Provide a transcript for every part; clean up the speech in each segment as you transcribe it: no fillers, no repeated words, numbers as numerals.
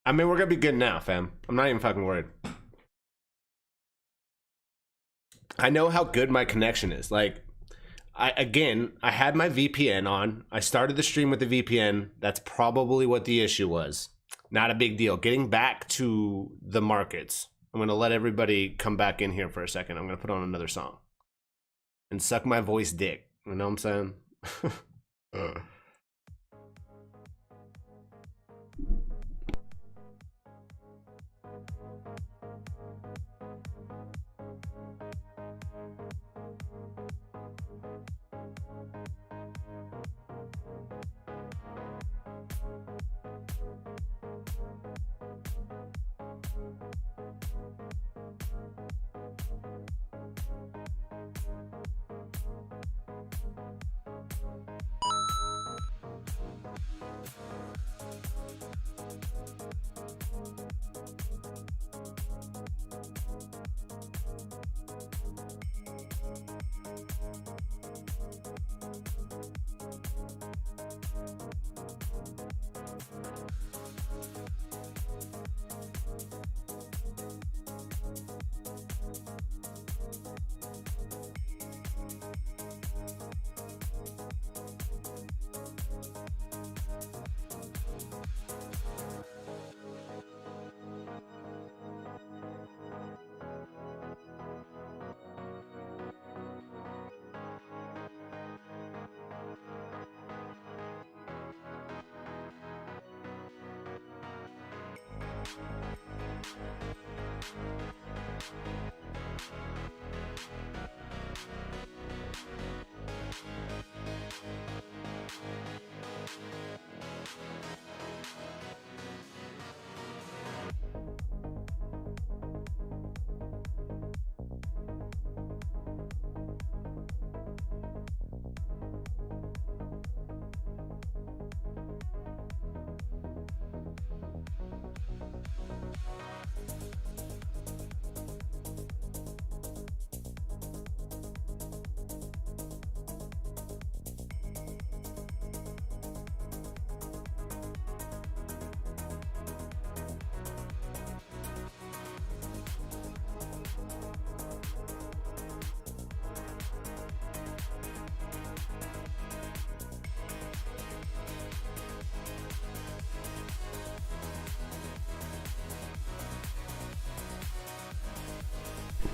I mean, we're gonna be good now, fam. I'm not even fucking worried. I know how good my connection is. Like, I had my VPN on. I started the stream with the VPN. That's probably what the issue was. Not a big deal. Getting back to the markets. I'm gonna let everybody come back in here for a second. I'm gonna put on another song and suck my voice dick. You know what I'm saying?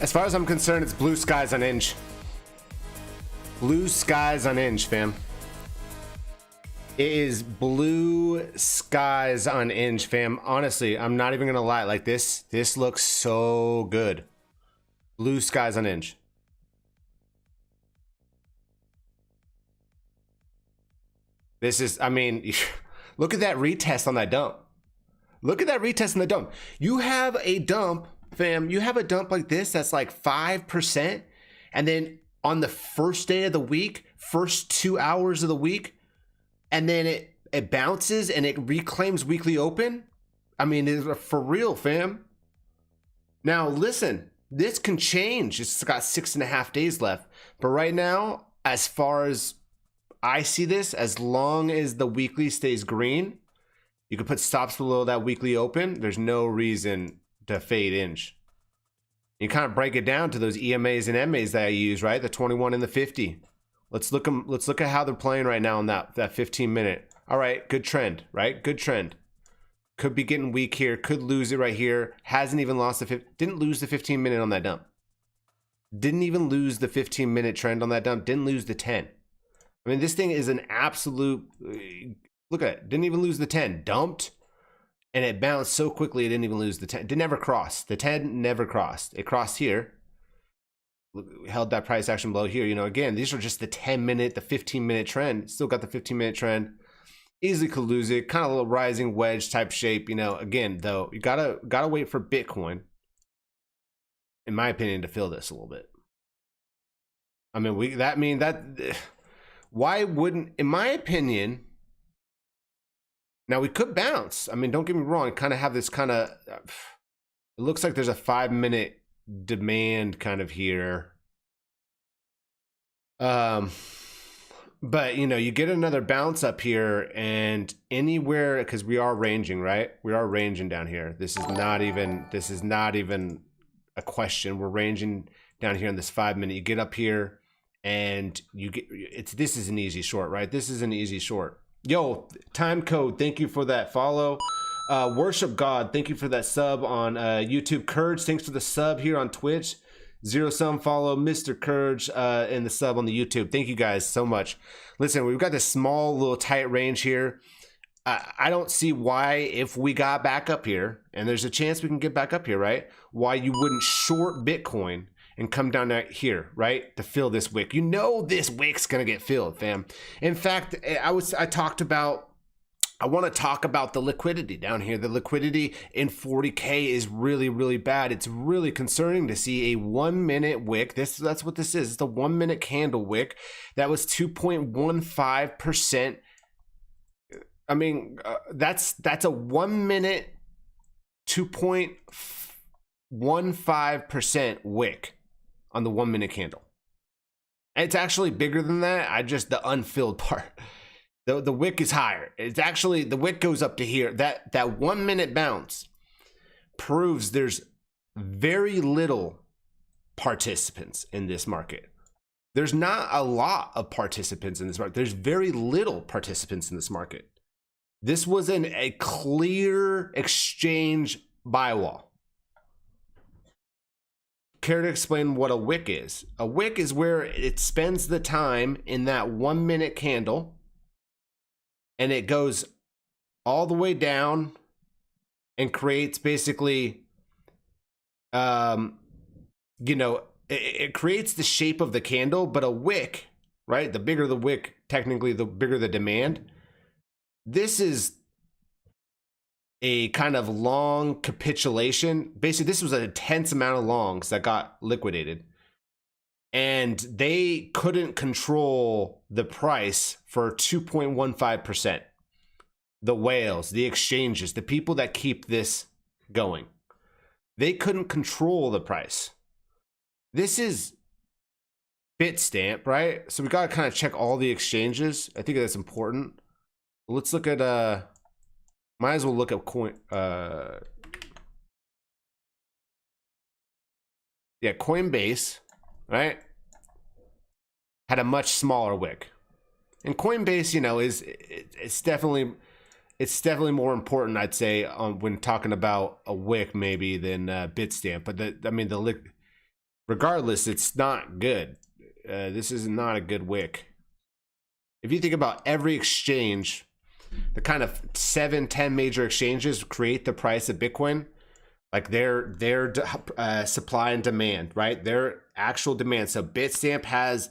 As far as I'm concerned, it's blue skies on Inge. Blue skies on Inge, fam. It is blue skies on Inge, fam. Honestly, I'm not even gonna lie. Like this looks so good. Blue skies on Inge. This is, I mean, look at that retest on that dump. Look at that retest on the dump. You have a dump, fam, you have a dump like this that's like 5%. And then on the first day of the week, first 2 hours of the week, and then it bounces and it reclaims weekly open. I mean, it's for real, fam. Now, listen, this can change. It's got 6.5 days left. But right now, as far as I see this, as long as the weekly stays green, you can put stops below that weekly open. There's no reason to fade Inge. You kind of break it down to those EMAs and MAs that I use, right? The 21 and the 50. Let's look at how they're playing right now on that 15 minute. All right, good trend, right? Good trend. Could be getting weak here. Could lose it right here. Hasn't even lost didn't lose the 15 minute on that dump. Didn't even lose the 15 minute trend on that dump. Didn't lose the 10. I mean, this thing is an absolute, look at it. Didn't even lose the 10. Dumped. And it bounced so quickly, it didn't even lose the 10. It never crossed. The 10 never crossed. It crossed here. Held that price action below here. You know, again, these are just the 10 minute, the 15 minute trend. Still got the 15 minute trend. Easily could lose it. Kind of a little rising wedge type shape. You know, again, though, you gotta wait for Bitcoin, in my opinion, to fill this a little bit. I mean, why wouldn't, in my opinion, now we could bounce. I mean, don't get me wrong. Kind of have this kind of, it looks like there's a 5 minute demand kind of here. But you know, you get another bounce up here, and anywhere, because we are ranging, right? We are ranging down here. This is not even a question. We're ranging down here in this 5 minute. You get up here and you get this is an easy short, right? This is an easy short. Yo, time code, thank you for that follow. Worship God, thank you for that sub on YouTube. Courage, thanks for the sub here on Twitch. Zero Sum follow, Mr. Courage, and the sub on the YouTube. Thank you guys so much. Listen, we've got this small little tight range here. I don't see why, if we got back up here, and there's a chance we can get back up here, right? Why you wouldn't short Bitcoin and come down here, right? To fill this wick. You know this wick's gonna get filled, fam. In fact, I want to talk about the liquidity down here. The liquidity in 40K is really, really bad. It's really concerning to see a 1 minute wick. That's what this is. It's a 1 minute candle wick that was 2.15%. I mean, that's a 1 minute 2.15% wick on the 1 minute candle. And it's actually bigger than that. The unfilled part. The wick is higher. It's actually, the wick goes up to here. That 1 minute bounce proves there's very little participants in this market. There's not a lot of participants in this market. There's very little participants in this market. This was a clear exchange buy wall. Care to explain what a wick is? A wick is where it spends the time in that 1 minute candle, and it goes all the way down and creates basically, you know, it creates the shape of the candle. But a wick, right? The bigger the wick, technically, the bigger the demand. This is a kind of long capitulation. Basically, this was an intense amount of longs that got liquidated, and they couldn't control the price for 2.15%. The whales, the exchanges, the people that keep this going, they couldn't control the price. This is Bitstamp, right? So we got to kind of check all the exchanges. I think that's important. Let's look at might as well look at Coinbase, right? Had a much smaller wick. And Coinbase, you know, it's definitely more important, I'd say, when talking about a wick maybe than Bitstamp. But regardless, it's not good. This is not a good wick. If you think about every exchange, the kind of 7-10 major exchanges create the price of Bitcoin, like their supply and demand, right? Their actual demand. So Bitstamp has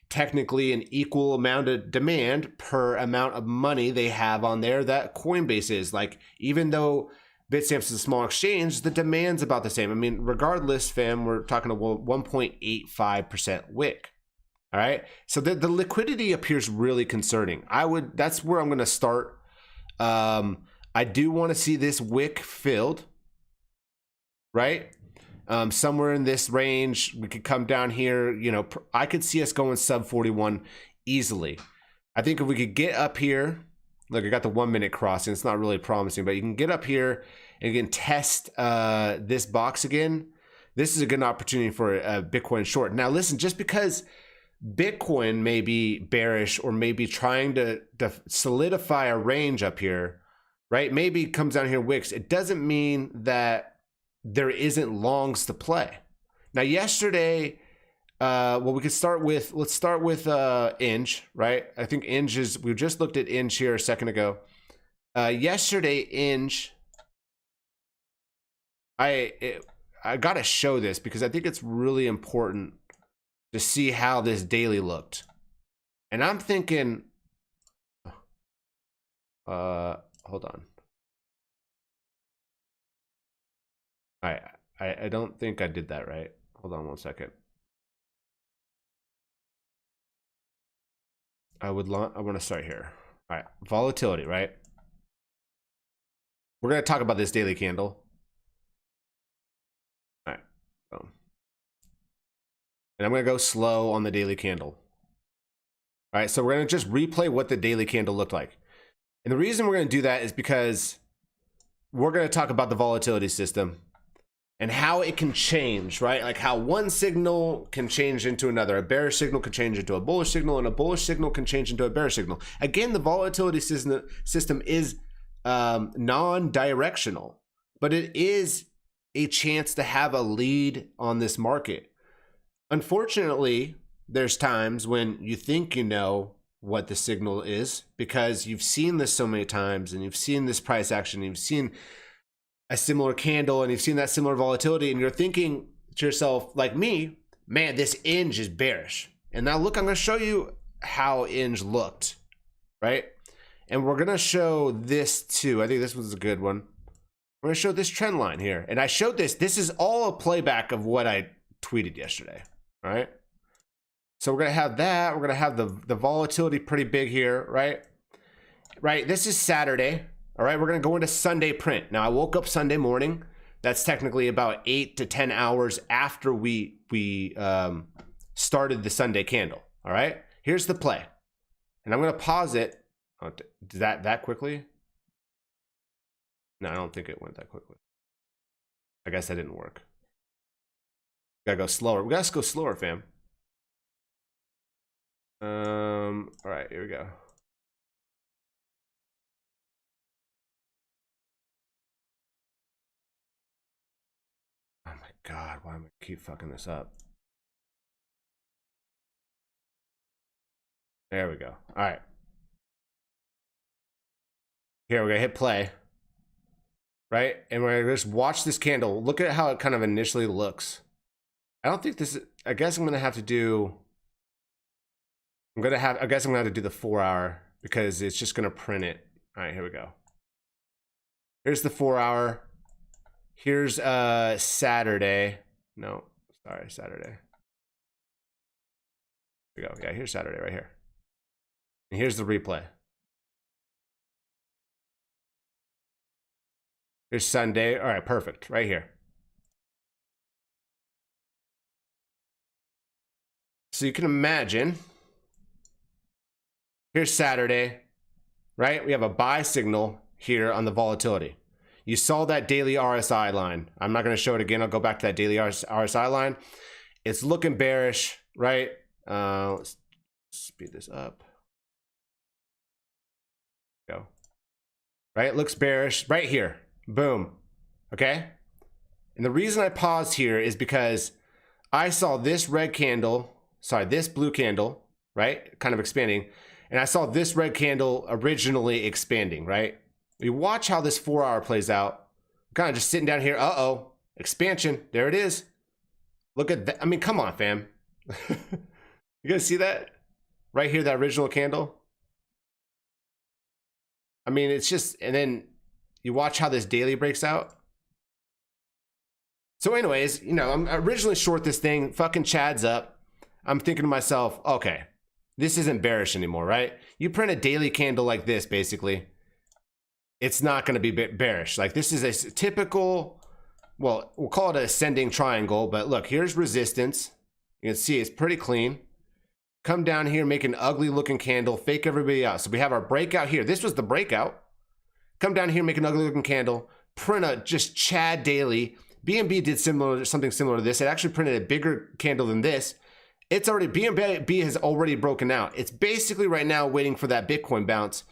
technically an equal amount of demand per amount of money they have on there that Coinbase is. Like, even though Bitstamp is a small exchange, the demand's about the same. I mean, regardless, fam, we're talking a 1.85% wick. All right. So the liquidity appears really concerning. That's where I'm going to start. I do want to see this wick filled, right? Somewhere in this range, we could come down here. You know, I could see us going sub 41 easily. I think if we could get up here, look, I got the 1 minute crossing. It's not really promising, but you can get up here and you can test this box again. This is a good opportunity for a Bitcoin short. Now, listen, just because Bitcoin may be bearish or maybe trying to solidify a range up here, right? Maybe comes down here wicks. It doesn't mean that there isn't longs to play. Now, yesterday, well, let's start with Inge, right? I think Inge is, we just looked at Inge here a second ago. Yesterday, Inge, I got to show this because I think it's really important to see how this daily looked. And I'm thinking, hold on. I don't think I did that right. Hold on 1 second. I want to start here. All right, volatility, right? We're going to talk about this daily candle. All right, boom. And I'm going to go slow on the daily candle. All right, so we're gonna just replay what the daily candle looked like. And the reason we're gonna do that is because we're gonna talk about the volatility system and how it can change, right? Like how one signal can change into another. A bearish signal can change into a bullish signal, and a bullish signal can change into a bearish signal. Again, the volatility system is non-directional, but it is a chance to have a lead on this market. Unfortunately, there's times when you think you know what the signal is because you've seen this so many times and you've seen this price action, you've seen a similar candle and you've seen that similar volatility, and you're thinking to yourself, like me, man, this ING is bearish. And now look, I'm going to show you how ING looked, right? And we're going to show this too. I think this was a good one. We're going to show this trend line here. And I showed this. This is all a playback of what I tweeted yesterday, all right? So we're going to have that. We're going to have the volatility pretty big here, right? Right, this is Saturday. All right, we're going to go into Sunday print. Now, I woke up Sunday morning. That's technically about 8 to 10 hours after we started the Sunday candle. All right, here's the play. And I'm going to pause it. Oh, did that quickly? No, I don't think it went that quickly. I guess that didn't work. Gotta go slower. We gotta go slower, fam. All right, here we go. Oh my God, why am I keep fucking this up? There we go. All right. Here, we're gonna hit play. Right? And we're gonna just watch this candle. Look at how it kind of initially looks. I don't think this is, I guess I'm gonna have to do, I guess I'm gonna have to do the 4 hour because it's just gonna print it. All right, here we go. Here's the 4 hour. Here's Saturday. No, sorry, Saturday. Here we go. Yeah, here's Saturday right here. And here's the replay. Here's Sunday. All right, perfect. Right here. So you can imagine, here's Saturday, right? We have a buy signal here on the volatility. You saw that daily RSI line. I'm not going to show it again. I'll go back to that daily RSI line. It's looking bearish, right? Let's speed this up. Go. Right? It looks bearish right here. Boom. Okay? And the reason I paused here is because I saw this red candle, sorry, this blue candle, right? Kind of expanding. And I saw this red candle originally expanding, right? You watch how this 4 hour plays out. Kind of just sitting down here. Uh-oh. Expansion. There it is. Look at that. I mean, come on, fam. You guys see that? Right here, that original candle. I mean, it's just, and then you watch how this daily breaks out. So anyways, you know, I'm originally short this thing. Fucking Chad's up. I'm thinking to myself, okay, this isn't bearish anymore, right? You print a daily candle like this, basically. It's not going to be bearish. Like this is a typical, well, we'll call it an ascending triangle, but look, here's resistance. You can see it's pretty clean. Come down here, make an ugly looking candle, fake everybody out. So we have our breakout here. This was the breakout. Come down here, make an ugly looking candle, print a just Chad daily. BNB did something similar to this. It actually printed a bigger candle than this. It's already, BNB has already broken out. It's basically right now waiting for that Bitcoin bounce.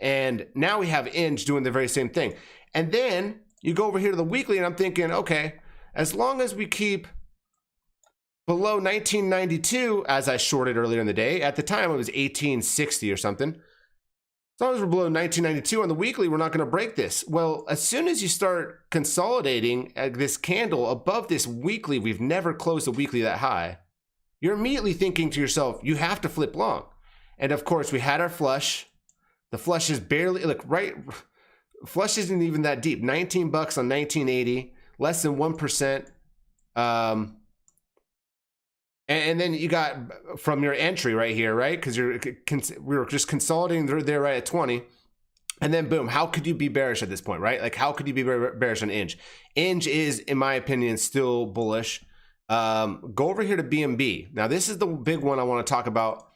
And now we have ING doing the very same thing. And then you go over here to the weekly and I'm thinking, okay, as long as we keep below 1992, as I shorted earlier in the day, at the time it was 1860 or something. As long as we're below 1992 on the weekly, we're not going to break this. Well, as soon as you start consolidating this candle above this weekly, we've never closed a weekly that high. You're immediately thinking to yourself, you have to flip long. And of course, we had our flush. The flush is barely, look, right, flush isn't even that deep. 19 bucks on 1980, less than 1%. And then you got from your entry right here, right? Because we were just consolidating there right at 20. And then boom, how could you be bearish at this point, right? Like how could you be bearish on ING? ING is, in my opinion, still bullish. Go over here to BNB. Now this is the big one I want to talk about.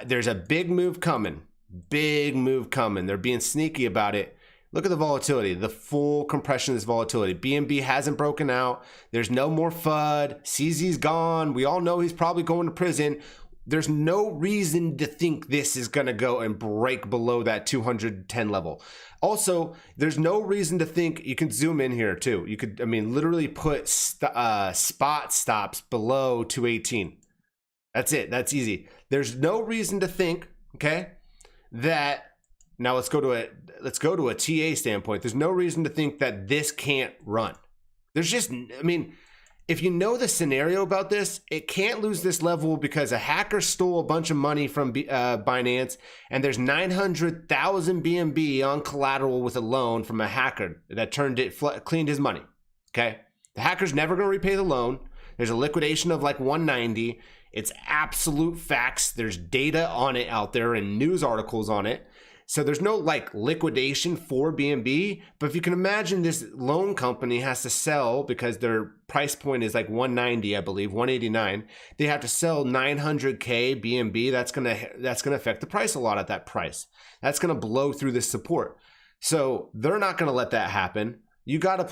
There's a big move coming. Big move coming. They're being sneaky about it. Look at the volatility, the full compression of this volatility. BNB hasn't broken out. There's no more FUD. CZ's gone. We all know he's probably going to prison. There's no reason to think this is going to go and break below that 210 level. Also, there's no reason to think, you can zoom in here too. You could, I mean, literally put spot stops below 218. That's it. That's easy. There's no reason to think, okay, that now let's go to a TA standpoint. There's no reason to think that this can't run. There's just, I mean, if you know the scenario about this, it can't lose this level because a hacker stole a bunch of money from Binance, and there's 900,000 BNB on collateral with a loan from a hacker that cleaned his money. Okay, the hacker's never going to repay the loan. There's a liquidation of like 190. It's absolute facts. There's data on it out there and news articles on it. So there's no like liquidation for BNB, but if you can imagine, this loan company has to sell, because their price point is like 190, I believe, 189. They have to sell 900K BNB. That's gonna affect the price a lot at that price. That's gonna blow through this support. So they're not gonna let that happen. You gotta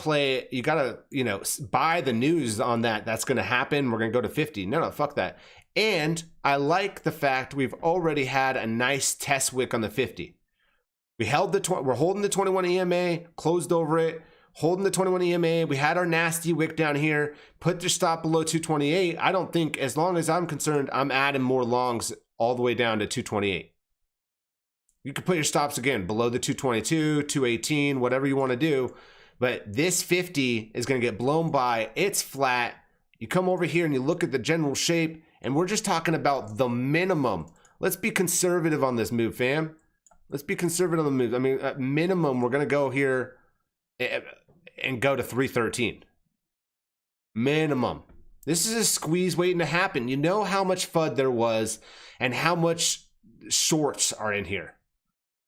buy the news on that. That's gonna happen. We're gonna go to 50. No, fuck that. And I like the fact we've already had a nice test wick on the 50. We're holding the 21 EMA, closed over it, holding the 21 EMA. We had our nasty wick down here, put the stop below 228. I don't think, as long as I'm concerned, I'm adding more longs all the way down to 228. You can put your stops again below the 222, 218, whatever you want to do. But this 50 is going to get blown by. It's flat. You come over here and you look at the general shape, and we're just talking about the minimum. Let's be conservative on this move, fam. Let's be conservative on the move. I mean, at minimum, we're going to go here and go to 313. Minimum. This is a squeeze waiting to happen. You know how much FUD there was and how much shorts are in here.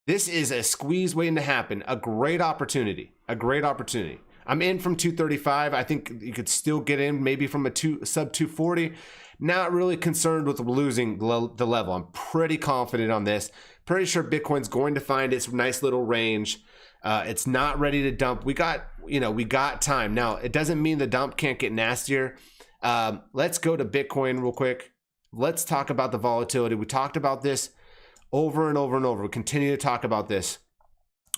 This is a squeeze waiting to happen. A great opportunity. A great opportunity. I'm in from 235. I think you could still get in maybe from a sub 240. Not really concerned with losing the level. I'm pretty confident on this. Pretty sure Bitcoin's going to find its nice little range. It's not ready to dump. We got time. Now, it doesn't mean the dump can't get nastier. Let's go to Bitcoin real quick. Let's talk about the volatility. We talked about this over and over and over. We continue to talk about this.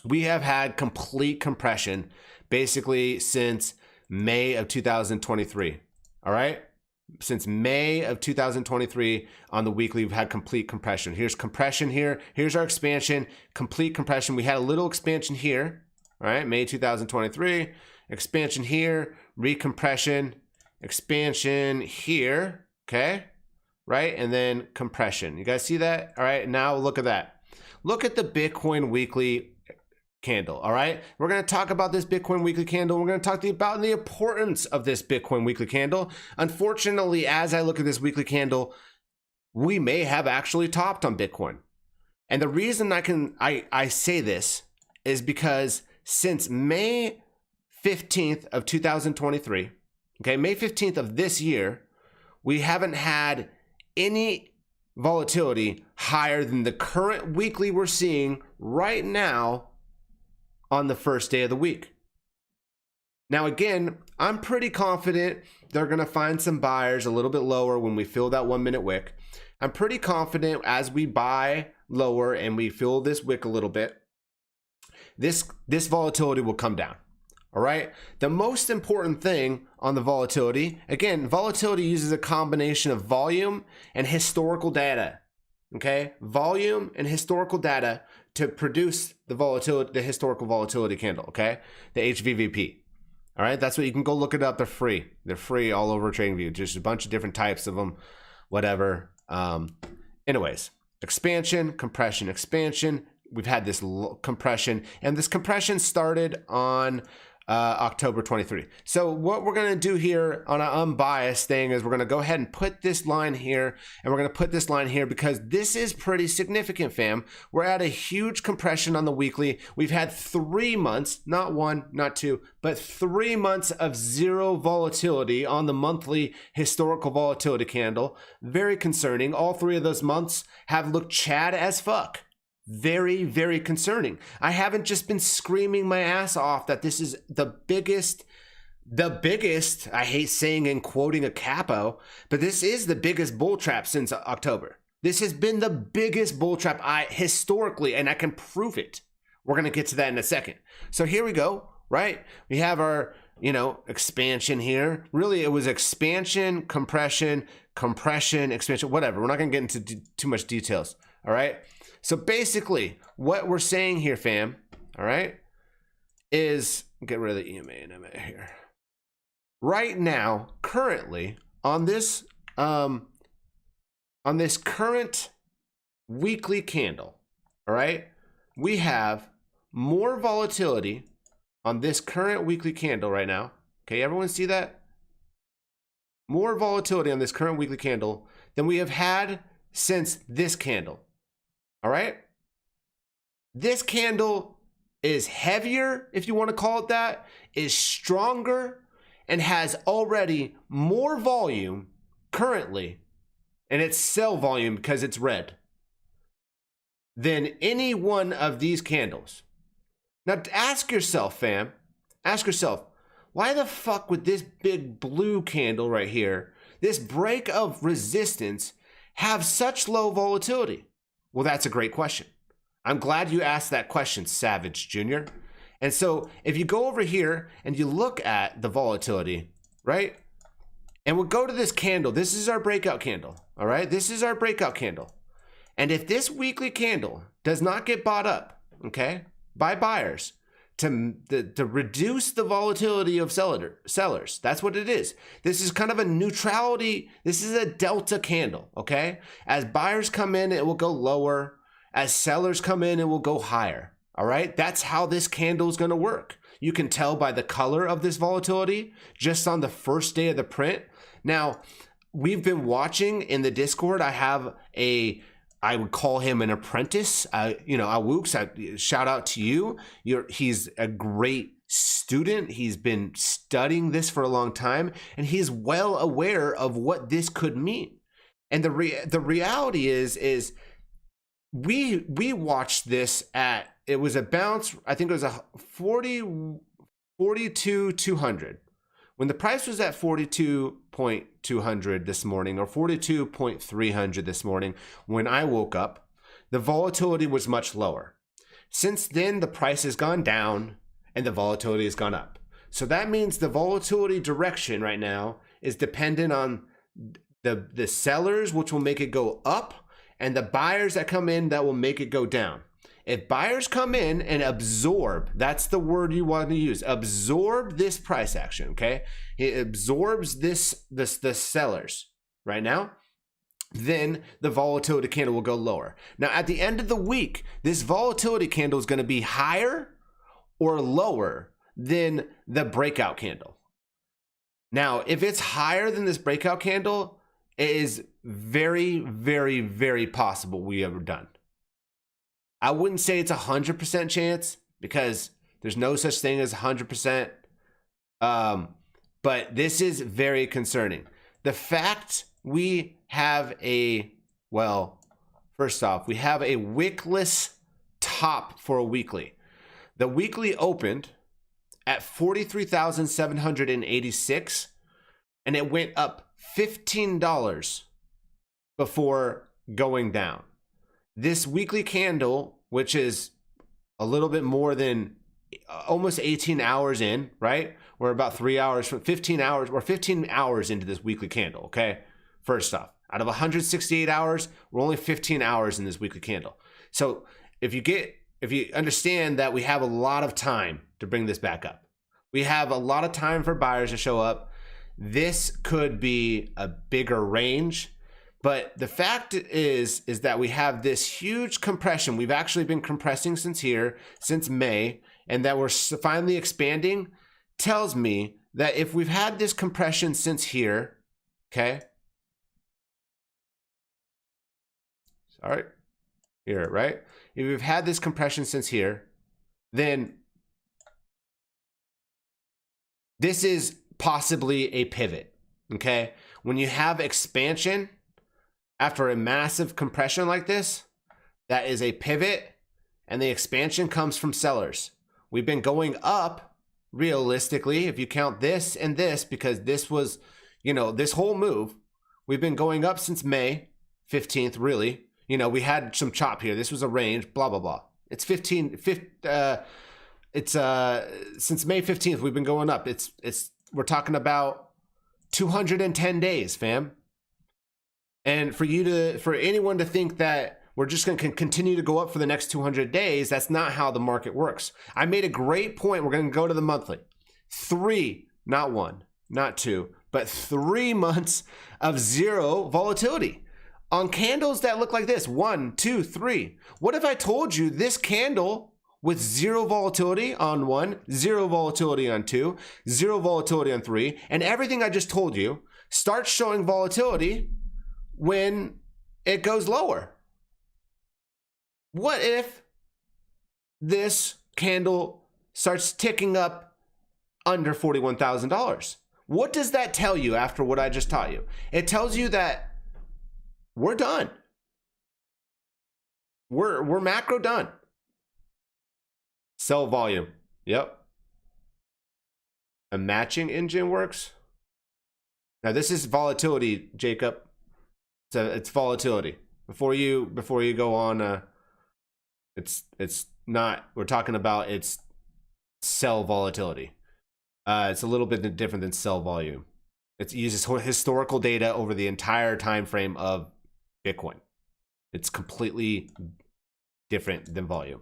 We have had complete compression basically since May of 2023. All right? Since May of 2023 on the weekly, we've had complete compression. Here's compression here. Here's our expansion, complete compression. We had a little expansion here, all right? May 2023, expansion here, recompression, expansion here, okay? Right? And then compression. You guys see that? All right, now look at that. Look at the Bitcoin weekly candle. All right, we're going to talk about this Bitcoin weekly candle. We're going to talk about the importance of this Bitcoin weekly candle. Unfortunately, as I look at this weekly candle, we may have actually topped on Bitcoin. And the reason I say this is because since May 15th of 2023, okay, May 15th of this year, we haven't had any volatility higher than the current weekly we're seeing right now on the first day of the week. Now, again, I'm pretty confident they're going to find some buyers a little bit lower when we fill that 1 minute wick. I'm pretty confident as we buy lower and we fill this wick a little bit, this volatility will come down. All right. The most important thing on the volatility, again, volatility uses a combination of volume and historical data. Okay, volume and historical data to produce the volatility, the historical volatility candle. Okay, the HVVP. All right, that's what you can go look it up. They're free. They're free all over TradingView. Just a bunch of different types of them, whatever. Anyways, expansion, compression, expansion. We've had this compression, and this compression started on October 23. So what we're going to do here on an unbiased thing is we're going to go ahead and put this line here, and we're going to put this line here because this is pretty significant, fam. We're at a huge compression on the weekly. We've had 3 months, not 1, not 2, but 3 months of zero volatility on the monthly historical volatility candle. Very concerning. All 3 of those months have looked Chad as fuck. Very, very concerning. I haven't just been screaming my ass off that this is the biggest, I hate saying and quoting a capo, but this is the biggest bull trap since October. This has been the biggest bull trap historically, and I can prove it. We're going to get to that in a second. So here we go, right? We have our, expansion here. Really, it was expansion, compression, expansion, whatever. We're not going to get into too much details, all right? So basically, what we're saying here, fam, all right, is get rid of the EMA and MA here. Right now, currently, on this current weekly candle, all right, we have more volatility on this current weekly candle right now. Okay, everyone see that? More volatility on this current weekly candle than we have had since this candle. All right. This candle is heavier, if you want to call it that, is stronger, and has already more volume currently, and it's sell volume because it's red, than any one of these candles. Now ask yourself, fam, ask yourself, why the fuck would this big blue candle right here, this break of resistance, have such low volatility? Well, that's a great question. I'm glad you asked that question, Savage Jr. And so if you go over here and you look at the volatility, right? And we'll go to this candle. This is our breakout candle, all right? This is our breakout candle. And if this weekly candle does not get bought up, okay, by buyers to reduce the volatility of sellers, that's what it is. This is kind of a neutrality. This is a delta candle, okay? As buyers come in, it will go lower. As sellers come in, it will go higher, all right? That's how this candle is going to work. You can tell by the color of this volatility just on the first day of the print. Now, we've been watching in the Discord. I would call him an apprentice. Awooks, shout out to you. He's a great student. He's been studying this for a long time, and he's well aware of what this could mean. And the reality is we watched this it was a bounce. I think it was a 42,200. When the price was at 42,200 this morning, or 42,300 this morning, when I woke up, the volatility was much lower. Since then, the price has gone down and the volatility has gone up. So that means the volatility direction right now is dependent on the sellers, which will make it go up, and the buyers that come in that will make it go down. If buyers come in and absorb, that's the word you want to use, absorb this price action, okay? It absorbs the sellers right now, then the volatility candle will go lower. Now, at the end of the week, this volatility candle is going to be higher or lower than the breakout candle. Now, if it's higher than this breakout candle, it is very, very, very possible we are done. I wouldn't say it's 100% chance because there's no such thing as 100%. But this is very concerning. The fact we have first off, we have a wickless top for a weekly. The weekly opened at 43,786 and it went up $15 before going down. This weekly candle, which is a little bit more than almost 18 hours in, right? We're about 3 hours from 15 hours. We're 15 hours into this weekly candle, okay? First off, out of 168 hours, we're only 15 hours in this weekly candle. So if you understand that we have a lot of time to bring this back up, we have a lot of time for buyers to show up. This could be a bigger range. But the fact is that we have this huge compression. We've actually been compressing since May, and that we're finally expanding. tells me that if we've had this compression since here, okay? Sorry, here, right? If we've had this compression since here, then this is possibly a pivot, okay? When you have expansion after a massive compression like this, that is a pivot, and the expansion comes from sellers. We've been going up realistically, if you count this and this, because this was, you know, this whole move, we've been going up since May 15th, really. You know, we had some chop here. This was a range, blah, blah, blah. It's since May 15th, we've been going up. We're talking about 210 days, fam. And for anyone to think that we're just going to continue to go up for the next 200 days, that's not how the market works. I made a great point. We're going to go to the monthly. 3, not 1, not 2, but 3 months of zero volatility on candles that look like this. 1, 2, 3. What if I told you this candle with zero volatility on 1, zero volatility on 2, zero volatility on 3, and everything I just told you starts showing volatility when it goes lower? What if this candle starts ticking up under $41,000? What does that tell you after what I just taught you? It tells you that we're done. We're macro done. Sell volume. Yep. A matching engine works. Now this is volatility, Jacob. So it's volatility. Before you go on, it's not. We're talking about it's sell volatility. It's a little bit different than sell volume. It uses historical data over the entire time frame of Bitcoin. It's completely different than volume.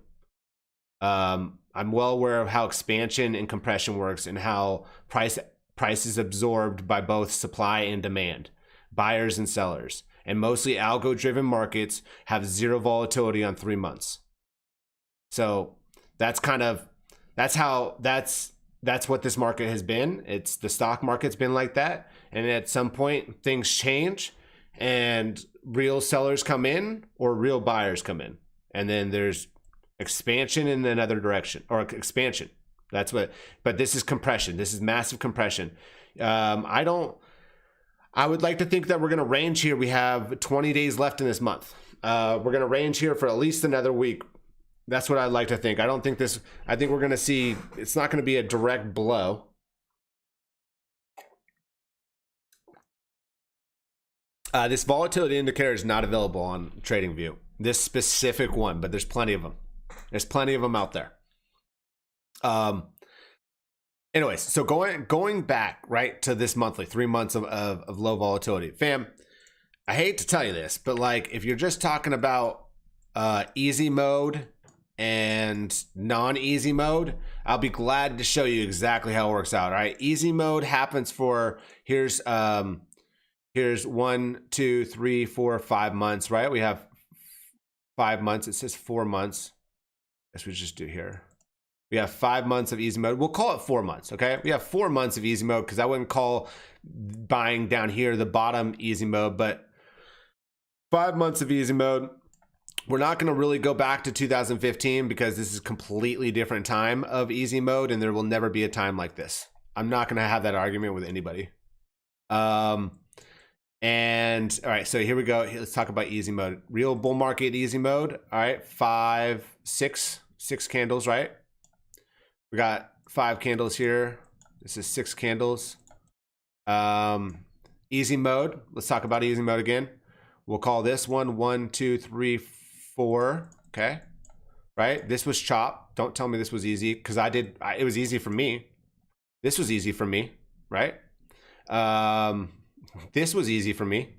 I'm well aware of how expansion and compression works and how price is absorbed by both supply and demand, buyers and sellers. And mostly algo-driven markets have zero volatility on 3 months. So that's what this market has been. It's the stock market's been like that. And at some point things change and real sellers come in or real buyers come in. And then there's expansion in another direction, or expansion. But this is compression. This is massive compression. I would like to think that we're going to range here. We have 20 days left in this month. We're going to range here for at least another week. That's what I'd like to think. I think we're going to see, it's not going to be a direct blow. This volatility indicator is not available on TradingView. This specific one, but there's plenty of them. There's plenty of them out there. Anyways, so going back right to this monthly, 3 months of low volatility, fam. I hate to tell you this, but like if you're just talking about easy mode and non-easy mode, I'll be glad to show you exactly how it works out. All right, easy mode happens for here's 1, 2, 3, 4, 5 months. Right, we have 5 months. It says 4 months. Guess we just do here. We have 5 months of easy mode. We'll call it 4 months, okay? We have 4 months of easy mode because I wouldn't call buying down here the bottom easy mode, but 5 months of easy mode. We're not going to really go back to 2015 because this is a completely different time of easy mode, and there will never be a time like this. I'm not going to have that argument with anybody. And all right, so here we go. Let's talk about easy mode. Real bull market easy mode. All right, 6 candles, right? We got 5 candles here. This is 6 candles. Easy mode. Let's talk about easy mode again. We'll call this one 1, 2, 3, 4. Okay, right? This was chop. Don't tell me this was easy because it was easy for me. This was easy for me, right? This was easy for me.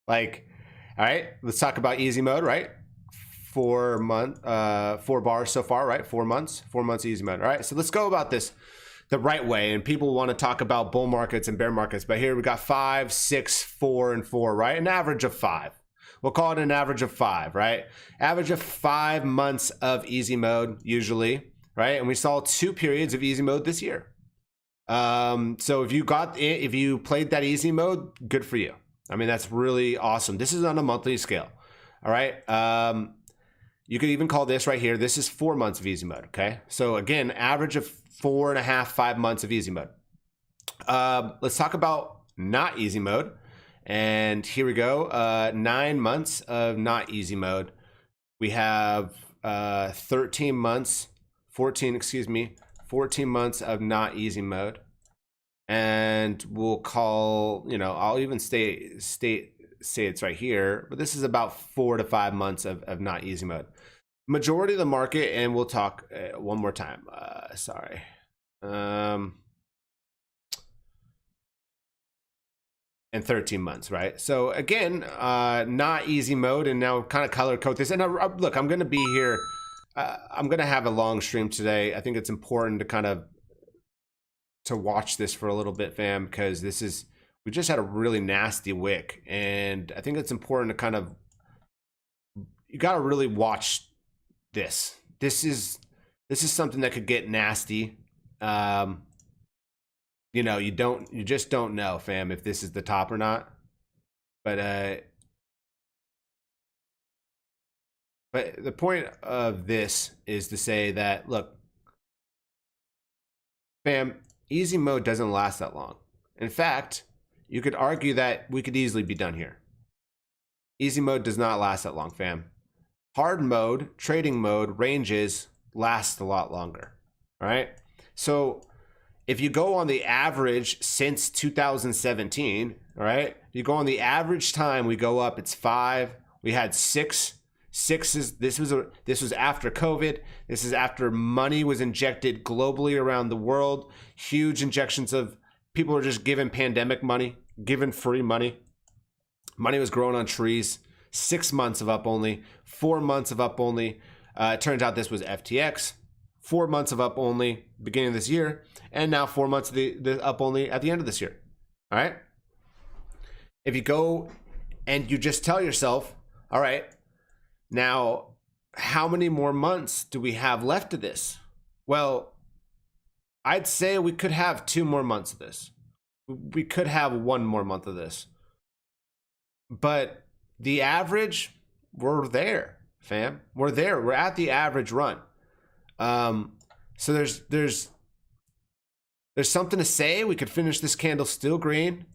Like, all right, let's talk about easy mode, right? 4 bars so far, right? 4 months easy mode. All right, so let's go about this the right way. And people want to talk about bull markets and bear markets, but here we got 5, 6, 4, and 4, right? An average of 5. We'll call it an average of 5, right? Average of 5 months of easy mode usually. right? And we saw 2 periods of easy mode this year. So if you played that easy mode, good for you. I mean, that's really awesome. This is on a monthly scale. All right. You could even call this right here. This is 4 months of easy mode. Okay. So again, average of 4.5, 5 months of easy mode. Let's talk about not easy mode. And here we go. 9 months of not easy mode. We have 13 months, 14, excuse me, 14 months of not easy mode. And we'll call, you know, I'll even say it's right here, but this is about 4 to 5 months of not easy mode. Majority of the market, and we'll talk one more time. Sorry. And 13 months, right? So again, not easy mode, and now kind of color code this. And look, I'm gonna be here. I'm gonna have a long stream today. I think it's important to kind of watch this for a little bit, fam, because we just had a really nasty wick, and I think it's important to kind of, you got to really watch this. This is something that could get nasty. You know, you just don't know, fam, if this is the top or not. But the point of this is to say that, look, fam, easy mode doesn't last that long. In fact, you could argue that we could easily be done here. Easy mode does not last that long, fam. Hard mode, trading mode, ranges last a lot longer. All right. So if you go on the average since 2017, all right, if you go on the average time we go up, it's 5. We had 6. 6 is this was after COVID. This is after money was injected globally around the world. Huge injections of people are just given pandemic money, given free money. Money was growing on trees. 6 months of up only, 4 months of up only. It turns out this was FTX. 4 months of up only beginning of this year, and now 4 months of the up only at the end of this year. All right. If you go and you just tell yourself, all right, now how many more months do we have left of this? Well, I'd say we could have 2 more months of this. We could have 1 more month of this. But the average, we're there, fam. We're there. We're at the average run. So there's something to say. We could finish this candle still green,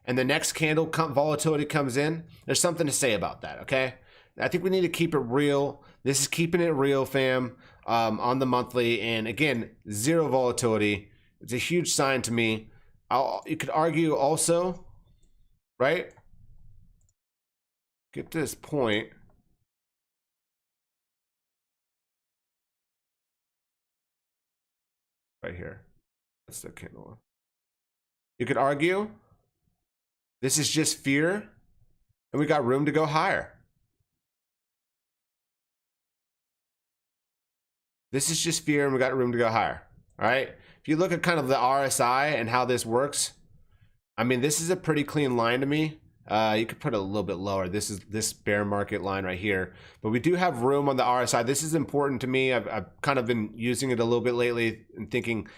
and the next candle volatility comes in. There's something to say about that. Okay. I think we need to keep it real. This is keeping it real, fam, on the monthly. And again, 0 volatility. It's a huge sign to me. You could argue also, right? Get to this point. Right here. That's the candle. You could argue this is just fear, and we got room to go higher. This is just fear, and we got room to go higher. All right. If you look at kind of the RSI and how this works, I mean, this is a pretty clean line to me. You could put it a little bit lower. This is this bear market line right here, but we do have room on the RSI. This is important to me. I've kind of been using it a little bit lately and thinking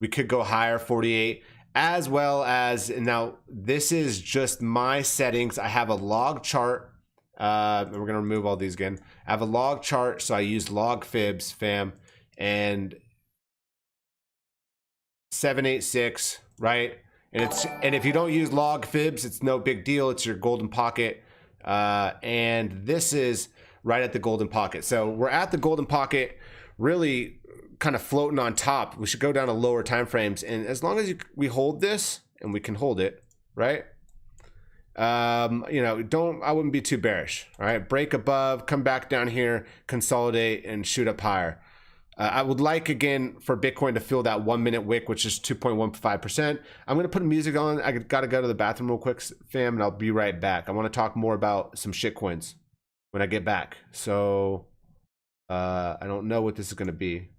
we could go higher, 48, as well as, now this is just my settings. I have a log chart. We're going to remove all these again. I have a log chart. So I use log fibs, fam, and 786, right? And if you don't use log fibs, it's no big deal. It's your golden pocket. And this is right at the golden pocket. So we're at the golden pocket, really kind of floating on top. We should go down to lower time frames. And as long as we hold this, and we can hold it, right? You know, I wouldn't be too bearish. All right. Break above, come back down here, consolidate, and shoot up higher. I would like, again, for Bitcoin to fill that 1 minute wick, which is 2.15%. I'm going to put music on. I got to go to the bathroom real quick, fam, and I'll be right back. I want to talk more about some shit coins when I get back. So I don't know what this is going to be.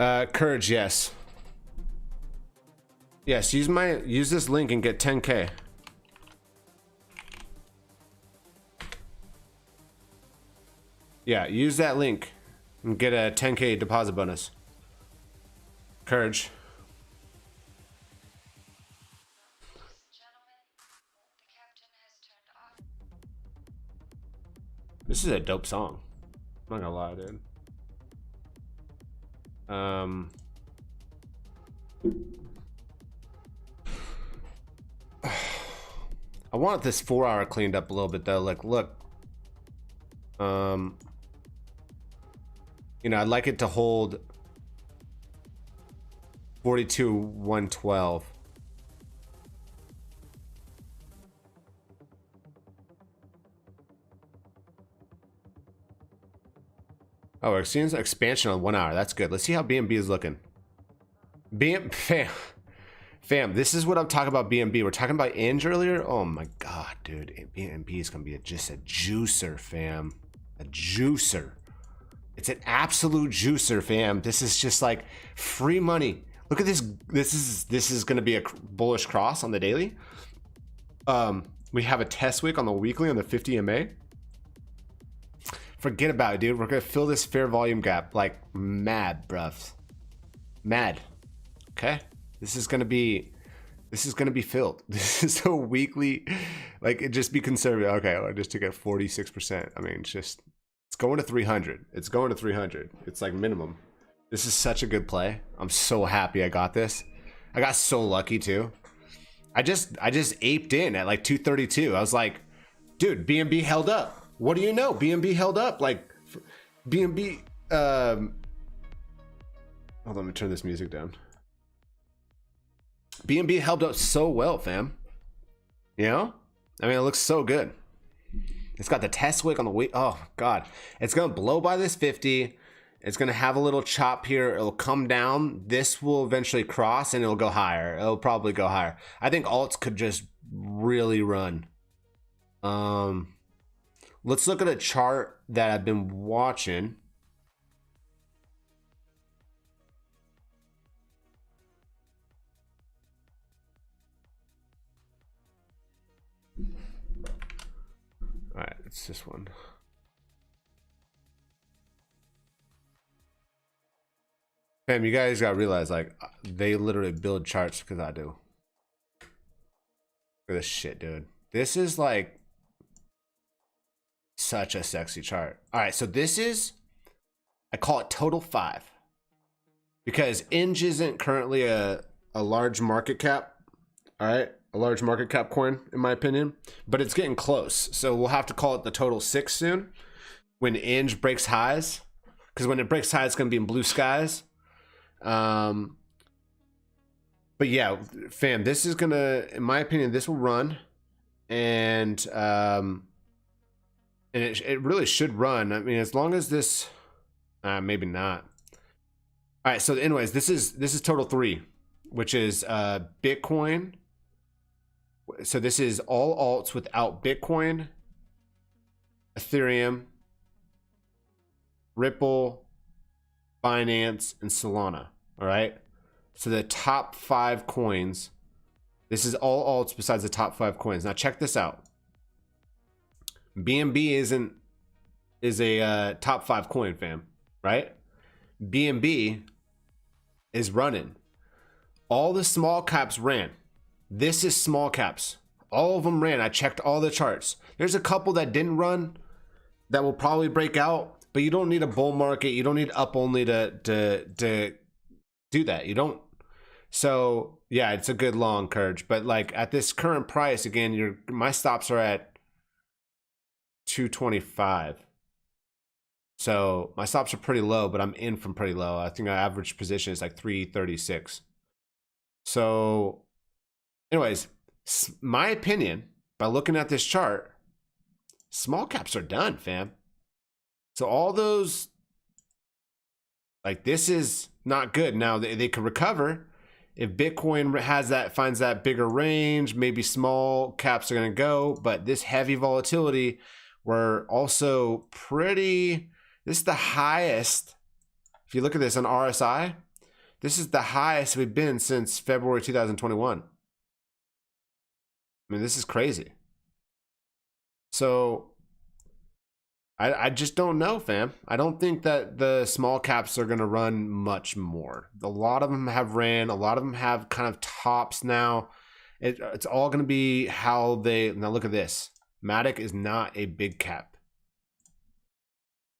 Courage, yes. Yes, use this link and get 10K. Yeah, use that link and get a 10K deposit bonus. Courage. This is a dope song. I'm not gonna lie, dude. I want this 4 hour cleaned up a little bit though. Like, look. You know, I'd like it to hold 42,112. Oh, we're seeing expansion on 1 hour. That's good. Let's see how BNB is looking. Fam, this is what I'm talking about. BNB. We're talking about Inge earlier. Oh my god, dude. BNB is gonna be just a juicer, fam. A juicer. It's an absolute juicer, fam. This is just like free money. Look at this. This is gonna be a bullish cross on the daily. We have a test wick on the weekly on the 50 MA. Forget about it, dude. We're gonna fill this fair volume gap like mad, bruv. Mad. Okay. This is gonna be filled. This is a weekly, like, it just be conservative. Okay, I just took it 46%. I mean, it's going to 300. It's going to 300. It's like minimum. This is such a good play. I'm so happy I got this. I got so lucky too. I just aped in at like 232. I was like, dude, BNB held up. What do you know? BNB held up. Like, BNB. Hold on, let me turn this music down. BNB held up so well, fam. You know? I mean, it looks so good. It's got the test wick on the week. Oh, God. It's going to blow by this 50. It's going to have a little chop here. It'll come down. This will eventually cross, and it'll go higher. It'll probably go higher. I think alts could just really run. Let's look at a chart that I've been watching. All right, it's this one. Fam, you guys gotta realize, like, they literally build charts because I do. Look at this shit, dude. This is like such a sexy chart. All right, so this is, I call it total 5 because Inge isn't currently a large market cap. All right, a large market cap coin in my opinion, but it's getting close. So we'll have to call it the total 6 soon when Inge breaks highs, because when it breaks highs, it's gonna be in blue skies. But yeah, fam, this is gonna, in my opinion, this will run, and it really should run. I mean, as long as this, maybe not. All right. So, anyways, this is total 3, which is Bitcoin. So this is all alts without Bitcoin, Ethereum, Ripple, Binance, and Solana. All right. So the top 5 coins. This is all alts besides the top 5 coins. Now check this out. BNB is a top 5 coin, fam, right? BNB is running. All the small caps ran. This is small caps. All of them ran. I checked all the charts. There's a couple that didn't run that will probably break out, but you don't need a bull market. You don't need up only to do that. You don't. So yeah, it's a good long Courage, but like at this current price, again, my stops are at 225. So my stops are pretty low, but I'm in from pretty low. I think our average position is like 336. So anyways, my opinion, by looking at this chart, small caps are done, fam. So all those, like, this is not good. Now they could recover if Bitcoin finds that bigger range. Maybe small caps are going to go, but this heavy volatility, we're also pretty. This is the highest. If you look at this on RSI, This is the highest we've been since February 2021. I mean, this is crazy. So I just don't know, fam. I don't think that the small caps are going to run much more. A lot of them have ran. A lot of them have kind of tops now. It's all going to be how they... Now look at this. Matic is not a big cap.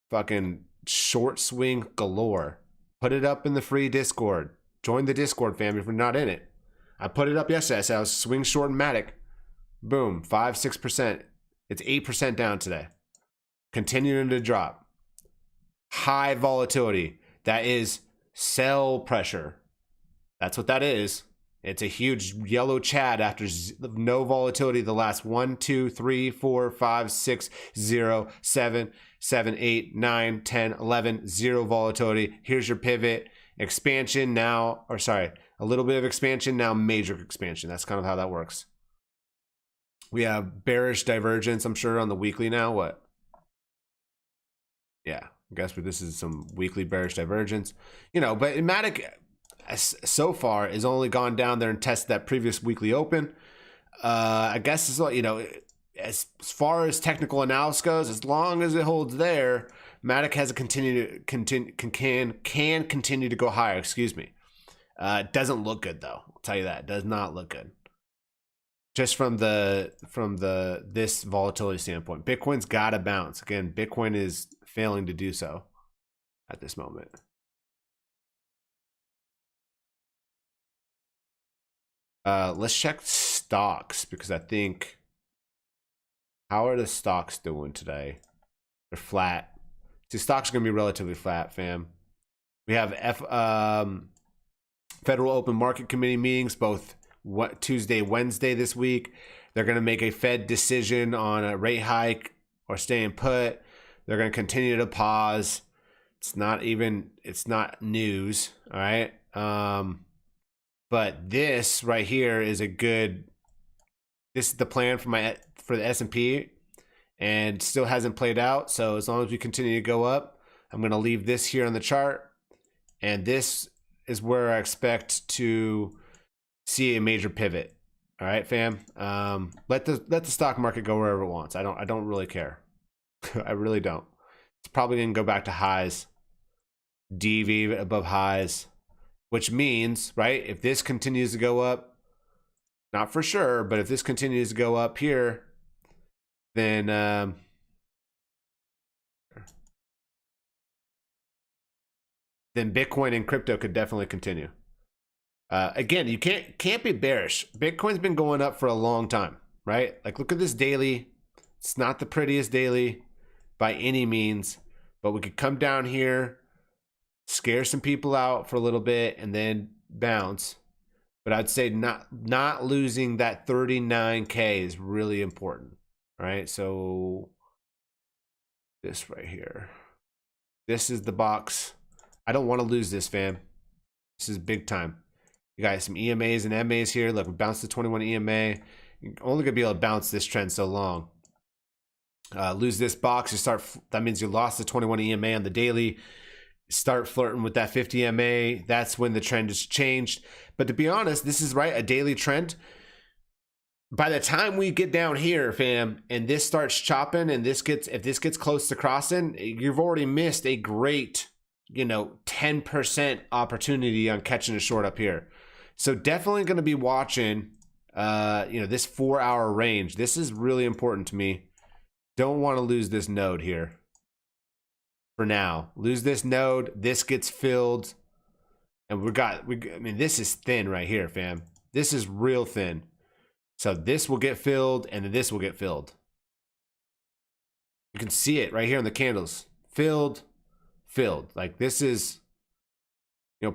Fucking short swing galore. Put it up in the free Discord. Join the Discord, fam, if you're not in it. I put it up yesterday. I said I was swing short and Matic. Boom, 5-6%. It's 8% down today. Continuing to drop. High volatility. That is sell pressure. That's what that is. It's a huge yellow Chad after no volatility the last 1, 2, 3, 4, 5, 6, 0, 7, 7, 8, 9, 10, 11, 0 volatility. Here's your pivot. Expansion now, or sorry, a little bit of expansion, now major expansion. That's kind of how that works. We have bearish divergence, I'm sure, on the weekly now. What? Yeah, I guess this is some weekly bearish divergence. You know, but Matic so far has only gone down there and tested that previous weekly open. I guess it's, you know, as far as technical analysis goes, as long as it holds there, Matic has a can continue to go higher. Excuse me. It doesn't look good though. I'll tell you that. It does not look good. Just from this volatility standpoint, Bitcoin's got to bounce. Again, Bitcoin is failing to do so at this moment. Let's check stocks, because I think, how are the stocks doing today? They're flat. See, stocks are going to be relatively flat, fam. We have Federal Open Market Committee meetings both Tuesday, Wednesday this week. They're going to make a Fed decision on a rate hike or staying put. They're going to continue to pause. It's not news, all right? But this right here is this is the plan for the S&P, and still hasn't played out. So as long as we continue to go up, I'm going to leave this here on the chart, and this is where I expect to see a major pivot. All right, fam. Let the stock market go wherever it wants. I don't really care. I really don't. It's probably going to go back to highs, DV above highs, which means, right, if this continues to go up, not for sure, but if this continues to go up here, then Bitcoin and crypto could definitely continue. Again, you can't be bearish. Bitcoin's been going up for a long time, right? Like, look at this daily. It's not the prettiest daily by any means, but we could come down here, scare some people out for a little bit, and then bounce. But I'd say not losing that 39K is really important, right? So this right here, this is the box. I don't want to lose this, fam. This is big time. You guys, some EMAs and MAs here. Look, we bounced the 21 EMA. You're only gonna be able to bounce this trend so long. Lose this box, that means you lost the 21 EMA on the daily. Start flirting with that 50 MA. That's when the trend has changed. But to be honest, this is right, a daily trend. By the time we get down here, fam, and this starts chopping, and if this gets close to crossing, you've already missed a great, 10% opportunity on catching a short up here. So definitely going to be watching, this 4-hour range. This is really important to me. Don't want to lose this node here. For now, lose this node. This gets filled, and I mean, this is thin right here, fam. This is real thin. So this will get filled, and then this will get filled. You can see it right here in the candles. Filled. Like, this is,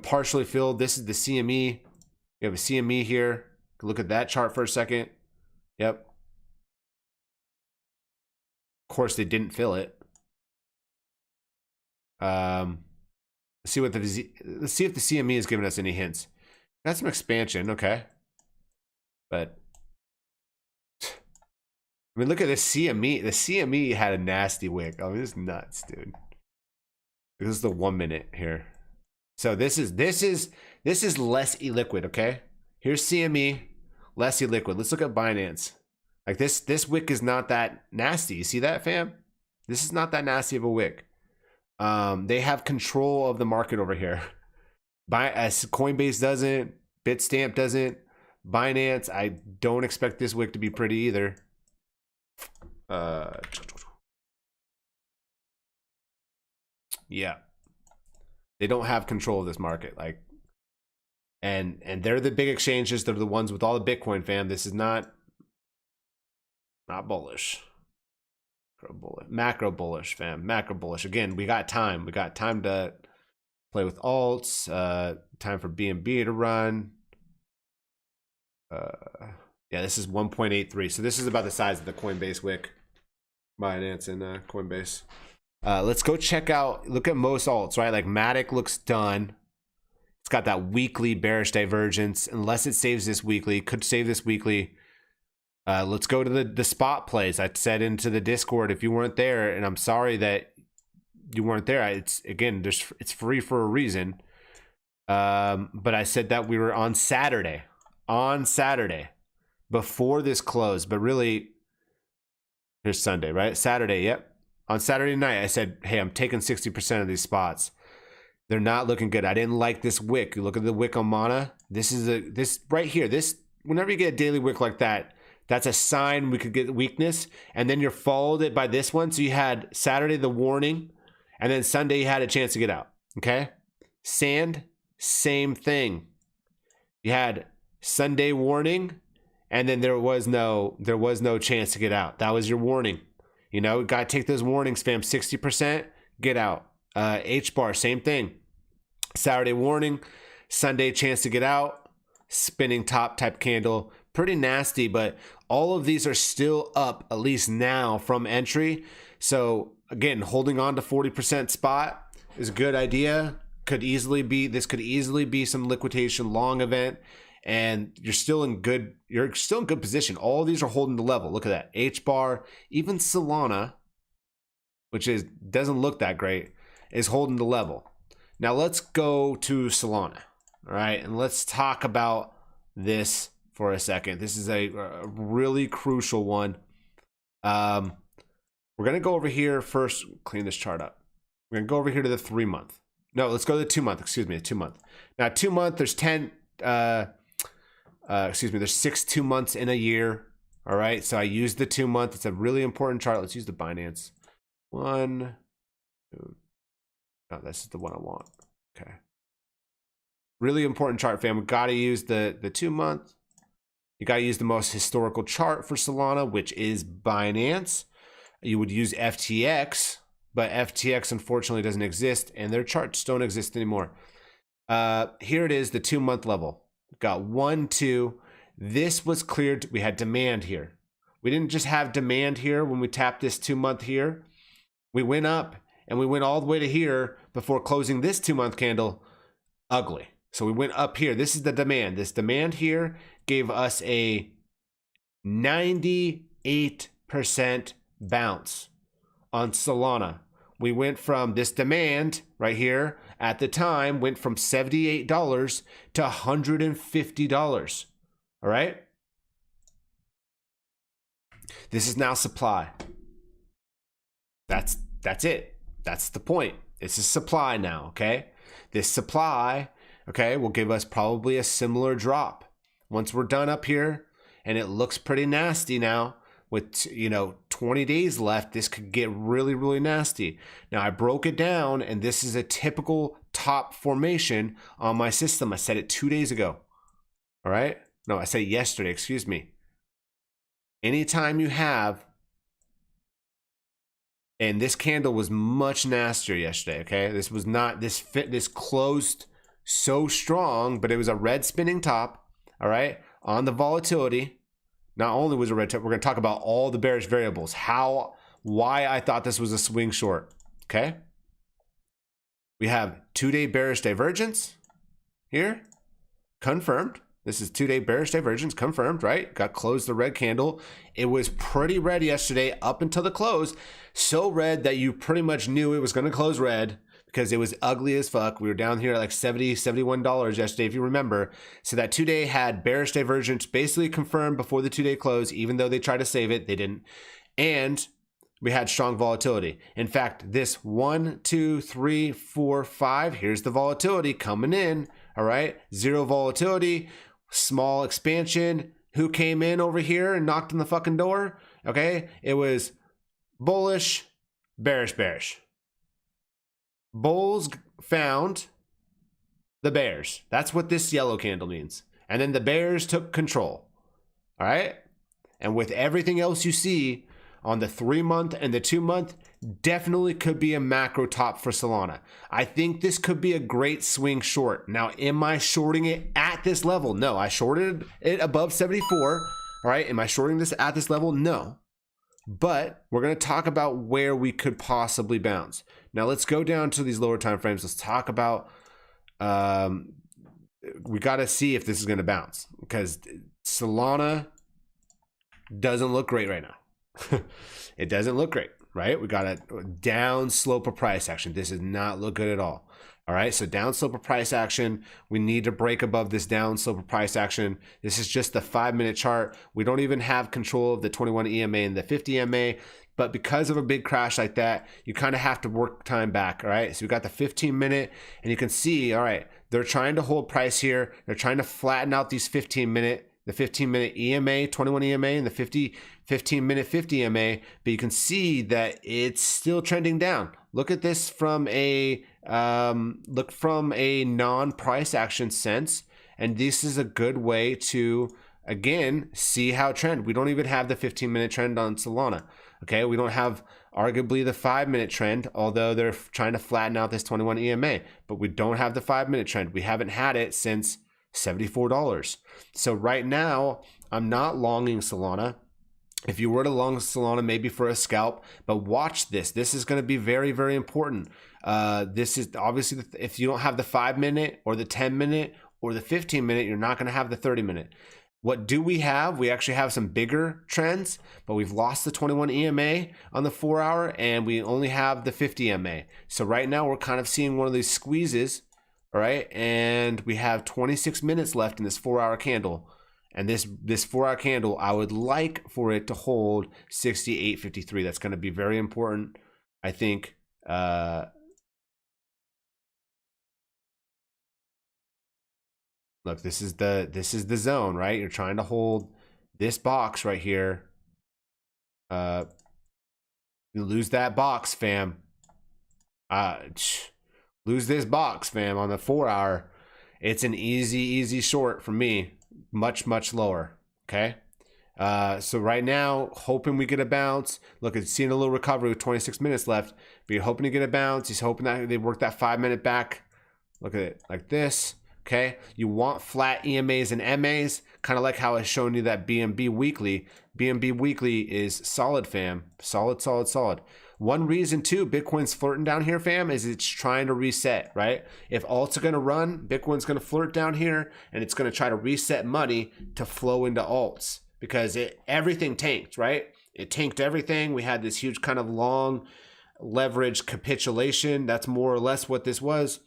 partially filled. This is the CME. We have a CME here. Look at that chart for a second. Yep. Of course, they didn't fill it. Let's see if the CME is giving us any hints. Got some expansion, okay. But I mean, look at the CME. The CME had a nasty wick. I mean, it's nuts, dude. This is the 1 minute here. So this is less illiquid, okay? Here's CME, less illiquid. Let's look at Binance. Like this wick is not that nasty. You see that, fam? This is not that nasty of a wick. They have control of the market over here. Coinbase doesn't, Bitstamp doesn't, Binance, I don't expect this wick to be pretty either. Yeah. They don't have control of this market. Like, and they're the big exchanges. They're the ones with all the Bitcoin, fam. This is not bullish. Macro bullish, fam. Macro bullish. Again, we got time. We got time to play with alts. Time for BNB to run. Yeah, this is 1.83. So this is about the size of the Coinbase wick. Binance and Coinbase. Let's go check out, look at most alts, right? Like Matic looks done. It's got that weekly bearish divergence. Unless it saves this weekly, could save this weekly. Let's go to the spot plays. I said into the Discord, if you weren't there, and I'm sorry that you weren't there. It's again, it's free for a reason. But I said that we were on Saturday before this closed, but really here's Sunday, right? Saturday. Yep. On Saturday night, I said, hey, I'm taking 60% of these spots. They're not looking good. I didn't like this wick. You look at the wick on Mana. This is this right here. This, whenever you get a daily wick like that, that's a sign we could get weakness. And then you're followed it by this one. So you had Saturday, the warning, and then Sunday you had a chance to get out. Okay. Sand, same thing. You had Sunday warning, and then there was no chance to get out. That was your warning. You know, got to take those warnings, fam. 60%, get out. H-bar, same thing. Saturday warning, Sunday chance to get out. Spinning top type candle. Pretty nasty, but all of these are still up, at least now, from entry. So, again, holding on to 40% spot is a good idea. This could easily be some liquidation long event. And you're still in good position. All of these are holding the level. Look at that. H-bar, even Solana, which doesn't look that great, is holding the level. Now let's go to Solana. All right. And let's talk about this for a second. This is a really crucial one. We're going to go over here first, clean this chart up. We're going to go over here to the 3 month. No, let's go to the 2 month. Excuse me, the 2 month. Now 2 month, there's 10, there's 6 2 months in a year. All right. So I used the 2 month. It's a really important chart. Let's use the Binance. 1, 2. No, this is the one I want. Okay. Really important chart, fam. We got to use the 2 month. You got to use the most historical chart for Solana, which is Binance. You would use FTX, but FTX unfortunately doesn't exist, and their charts don't exist anymore. Here it is, the 2 month level. Got 1, 2. This was cleared. We had demand here. We didn't just have demand here when we tapped this 2 month here. We went up and we went all the way to here before closing this 2 month candle ugly. So we went up here. This is the demand. This demand here gave us a 98% bounce on Solana. We went from this demand right here at the time, went from $78 to $150. All right. This is now supply. That's it. That's the point. This is supply now. Okay. This supply, okay, will give us probably a similar drop once we're done up here. And it looks pretty nasty now. With 20 days left, this could get really, really nasty. Now I broke it down, and this is a typical top formation on my system. I said it 2 days ago. All right. No, I said it yesterday. Excuse me. Anytime you have, and this candle was much nastier yesterday. Okay, this was not this closed so strong, but it was a red spinning top. All right, on the volatility. Not only was it red top, we're going to talk about all the bearish variables, why I thought this was a swing short. Okay. We have 2 day bearish divergence here. Confirmed. This is 2 day bearish divergence confirmed, right? Got closed the red candle. It was pretty red yesterday up until the close. So red that you pretty much knew it was going to close red because it was ugly as fuck. We were down here at like $70, $71 yesterday, if you remember. So that 2-day had bearish divergence basically confirmed before the 2-day close, even though they tried to save it, they didn't. And we had strong volatility. In fact, this 1, 2, 3, 4, 5, here's the volatility coming in. All right, zero volatility, small expansion. Who came in over here and knocked on the fucking door? Okay, it was bullish, bearish, bearish. Bulls found the bears. That's what this yellow candle means. And then the bears took control. All right, and with everything else you see on the 3-month and the 2-month, definitely could be a macro top for Solana. I think this could be a great swing short. Now, am I shorting it at this level? No, I shorted it above 74. All right, am I shorting this at this level? No. But we're going to talk about where we could possibly bounce. Now, let's go down to these lower time frames. Let's talk about, we got to see if this is going to bounce, because Solana doesn't look great right now. It doesn't look great, right? We got a down slope of price action. This does not look good at all. All right, so down slope of price action. We need to break above this down slope of price action. This is just the 5-minute chart. We don't even have control of the 21 EMA and the 50 EMA, but because of a big crash like that, you kind of have to work time back. All right, so we got the 15-minute, and you can see, all right, they're trying to hold price here. They're trying to flatten out these 15-minute, the 15-minute EMA, 21 EMA, and the 15-minute 50 EMA, but you can see that it's still trending down. Look at this from a non-price action sense, and this is a good way to, again, see how trend. We don't even have the 15-minute trend on Solana. Okay, we don't have arguably the 5-minute trend, although they're trying to flatten out this 21 EMA, but we don't have the 5-minute trend. We haven't had it since $74. So right now, I'm not longing Solana. If you were to long Solana, maybe for a scalp, but watch this. This is going to be very, very important. This is obviously, if you don't have the 5-minute or the 10-minute or the 15-minute, you're not going to have the 30-minute. What do we have? We actually have some bigger trends, but we've lost the 21 EMA on the 4-hour, and we only have the 50 EMA. So right now, we're kind of seeing one of these squeezes. All right, and we have 26 minutes left in this 4-hour candle, and this 4-hour candle, I would like for it to hold 68.53. That's going to be very important, I think. Look, this is the zone, right? You're trying to hold this box right here. You lose that box, fam. Lose this box, fam, on the 4-hour. It's an easy short for me. Much, much lower. Okay. So right now, hoping we get a bounce. Look, it's seeing a little recovery with 26 minutes left. But you're hoping to get a bounce. He's hoping that they work that 5-minute back. Look at it like this. Okay. You want flat EMAs and MAs, kind of like how I was showing you that BNB weekly. BNB weekly is solid, fam. Solid, solid, solid. One reason too, Bitcoin's flirting down here, fam, is it's trying to reset, right? If alts are going to run, Bitcoin's going to flirt down here, and it's going to try to reset money to flow into alts, because everything tanked, right? It tanked everything. We had this huge kind of long leverage capitulation. That's more or less what this was.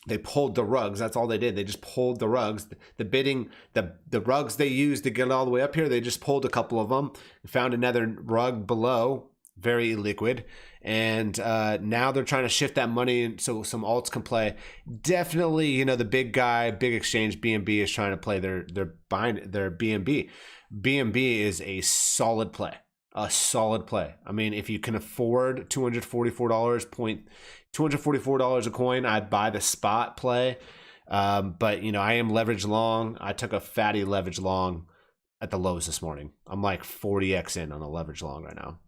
They pulled the rugs. That's all they did. They just pulled the rugs. The bidding, the rugs they used to get all the way up here, they just pulled a couple of them, found another rug below, very illiquid, and now they're trying to shift that money so some alts can play. Definitely, you know, the big guy, big exchange BNB is trying to play their BNB. BNB is a solid play. A solid play. I mean, if you can afford $244 a coin, I'd buy the spot play. But you know, I am leverage long. I took a fatty leverage long at the lows this morning. I'm like 40x in on a leverage long right now.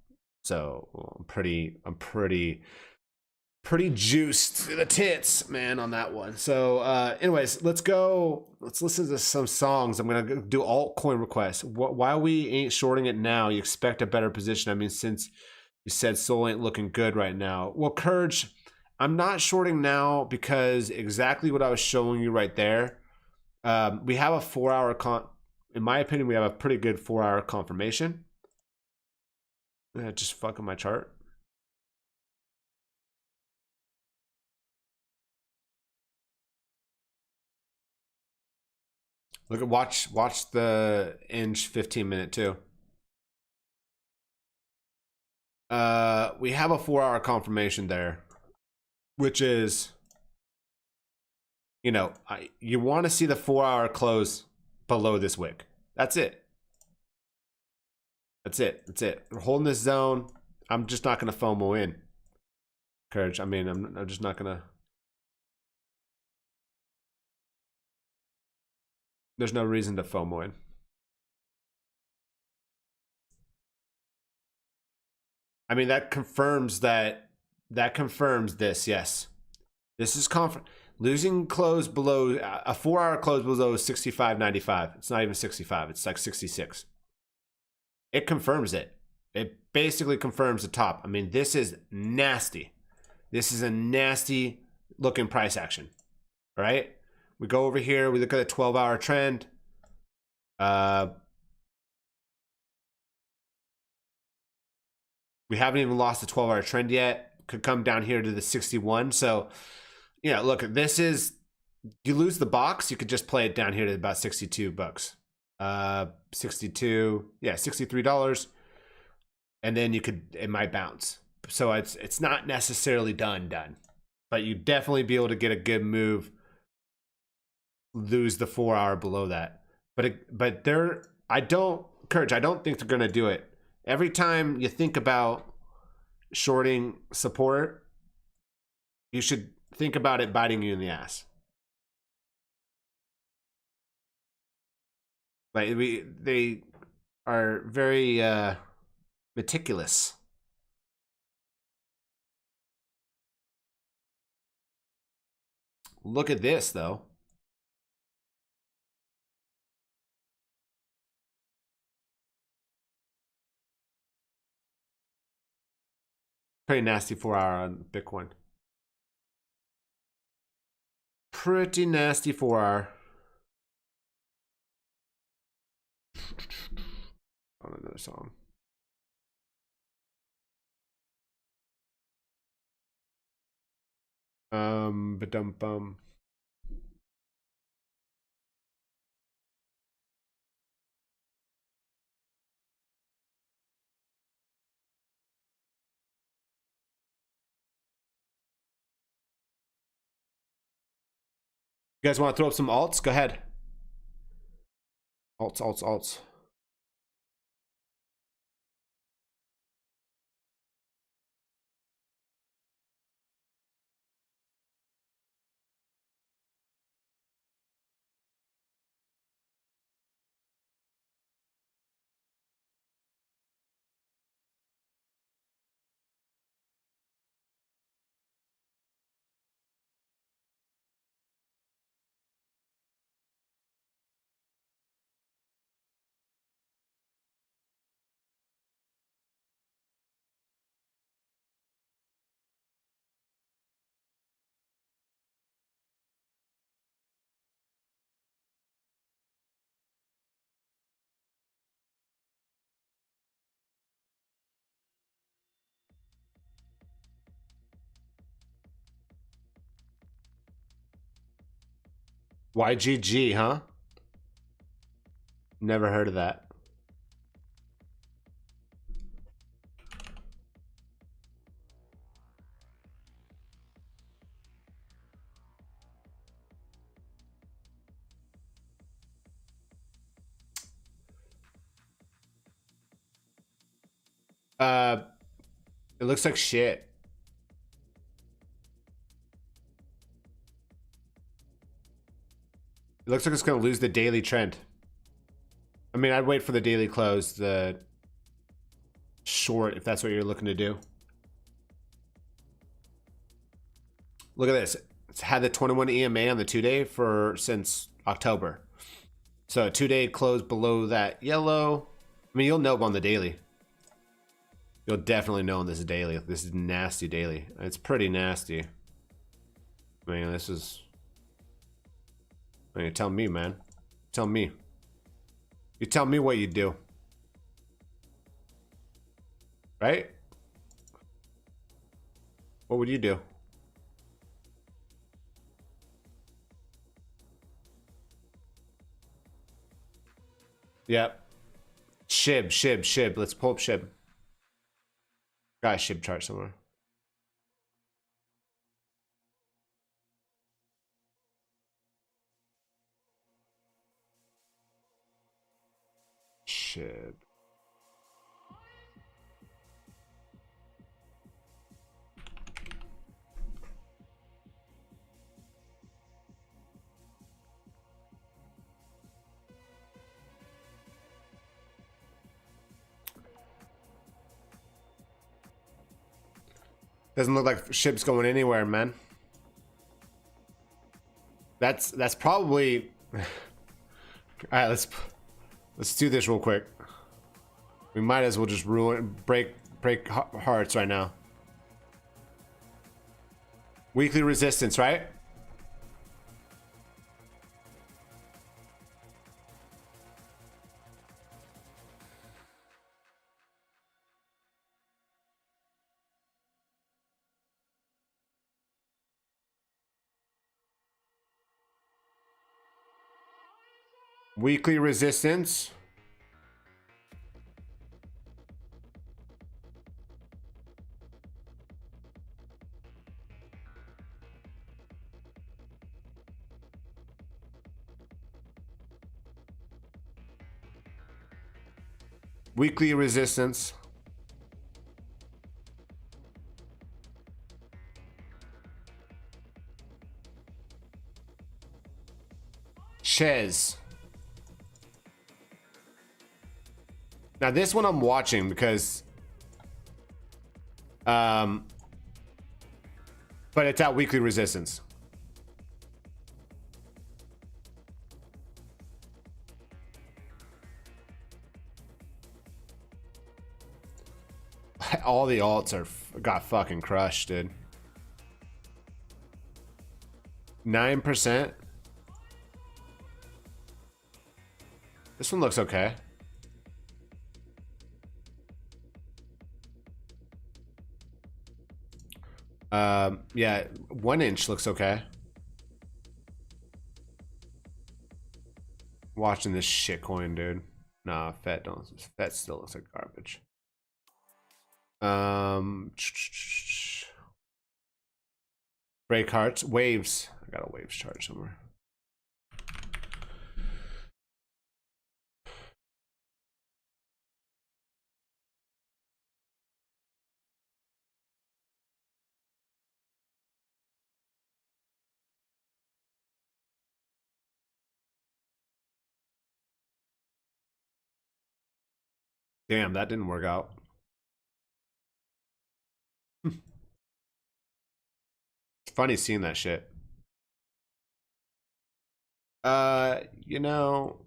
So I'm pretty juiced to the tits, man, on that one. So anyways, let's listen to some songs. I'm gonna do altcoin requests. Why we ain't shorting it now? You expect a better position. I mean, since you said Sol ain't looking good right now. Well, Courage, I'm not shorting now because exactly what I was showing you right there. We have a 4-hour in my opinion, we have a pretty good 4-hour confirmation. Just fucking my chart. Look at watch the inch 15-minute too. We have a 4-hour confirmation there, which is, you know, you want to see the 4-hour close below this wick. That's it. That's it. That's it. We're holding this zone. I'm just not going to FOMO in. Courage. I mean, I'm just not going to. There's no reason to FOMO in. I mean, that confirms that. That confirms this. Yes, this is losing close below a 4-hour close below 65.95. It's not even 65. It's like 66. It confirms it. It basically confirms the top. I mean, this is nasty. This is a nasty looking price action. All right. We go over here. We look at the 12-hour trend. We haven't even lost the 12-hour trend yet. Could come down here to the 61. So, yeah, look, this is, you lose the box, you could just play it down here to about 62 bucks. 62, yeah, $63. And then it might bounce. So it's not necessarily done, but you definitely be able to get a good move, lose the 4-hour below that. But I don't think they're going to do it. Every time you think about shorting support, you should think about it biting you in the ass. Like they are very meticulous. Look at this though. Pretty nasty 4-hour on Bitcoin. Pretty nasty 4-hour. On another song. Ba-dum-bum. You guys want to throw up some alts? Go ahead. Alts. YGG, huh? Never heard of that. It looks like shit. It looks like it's going to lose the daily trend. I mean, I'd wait for the daily close, the short, if that's what you're looking to do. Look at this. It's had the 21 EMA on the 2-day since October. So a 2-day close below that yellow. I mean, you'll know on the daily. You'll definitely know on this daily. This is nasty daily. It's pretty nasty. I mean, this is... I mean, tell me, man. Tell me. You tell me what you do. Right? What would you do? Yep. Shib. Let's pull up Shib. Got a Shib chart somewhere. Shib. Doesn't look like Shib's going anywhere, man. That's probably. All right, let's do this real quick. We might as well just break hearts right now. Weekly resistance, right? Weekly resistance. Weekly resistance. Chez. Now this one I'm watching because but it's at weekly resistance. All the alts got fucking crushed, dude. 9%. This one looks okay. Yeah, 1 inch looks okay. Watching this shitcoin, dude. Nah, FET still looks like garbage. Break hearts, waves. I got a waves chart somewhere. Damn, that didn't work out. It's funny seeing that shit. You know,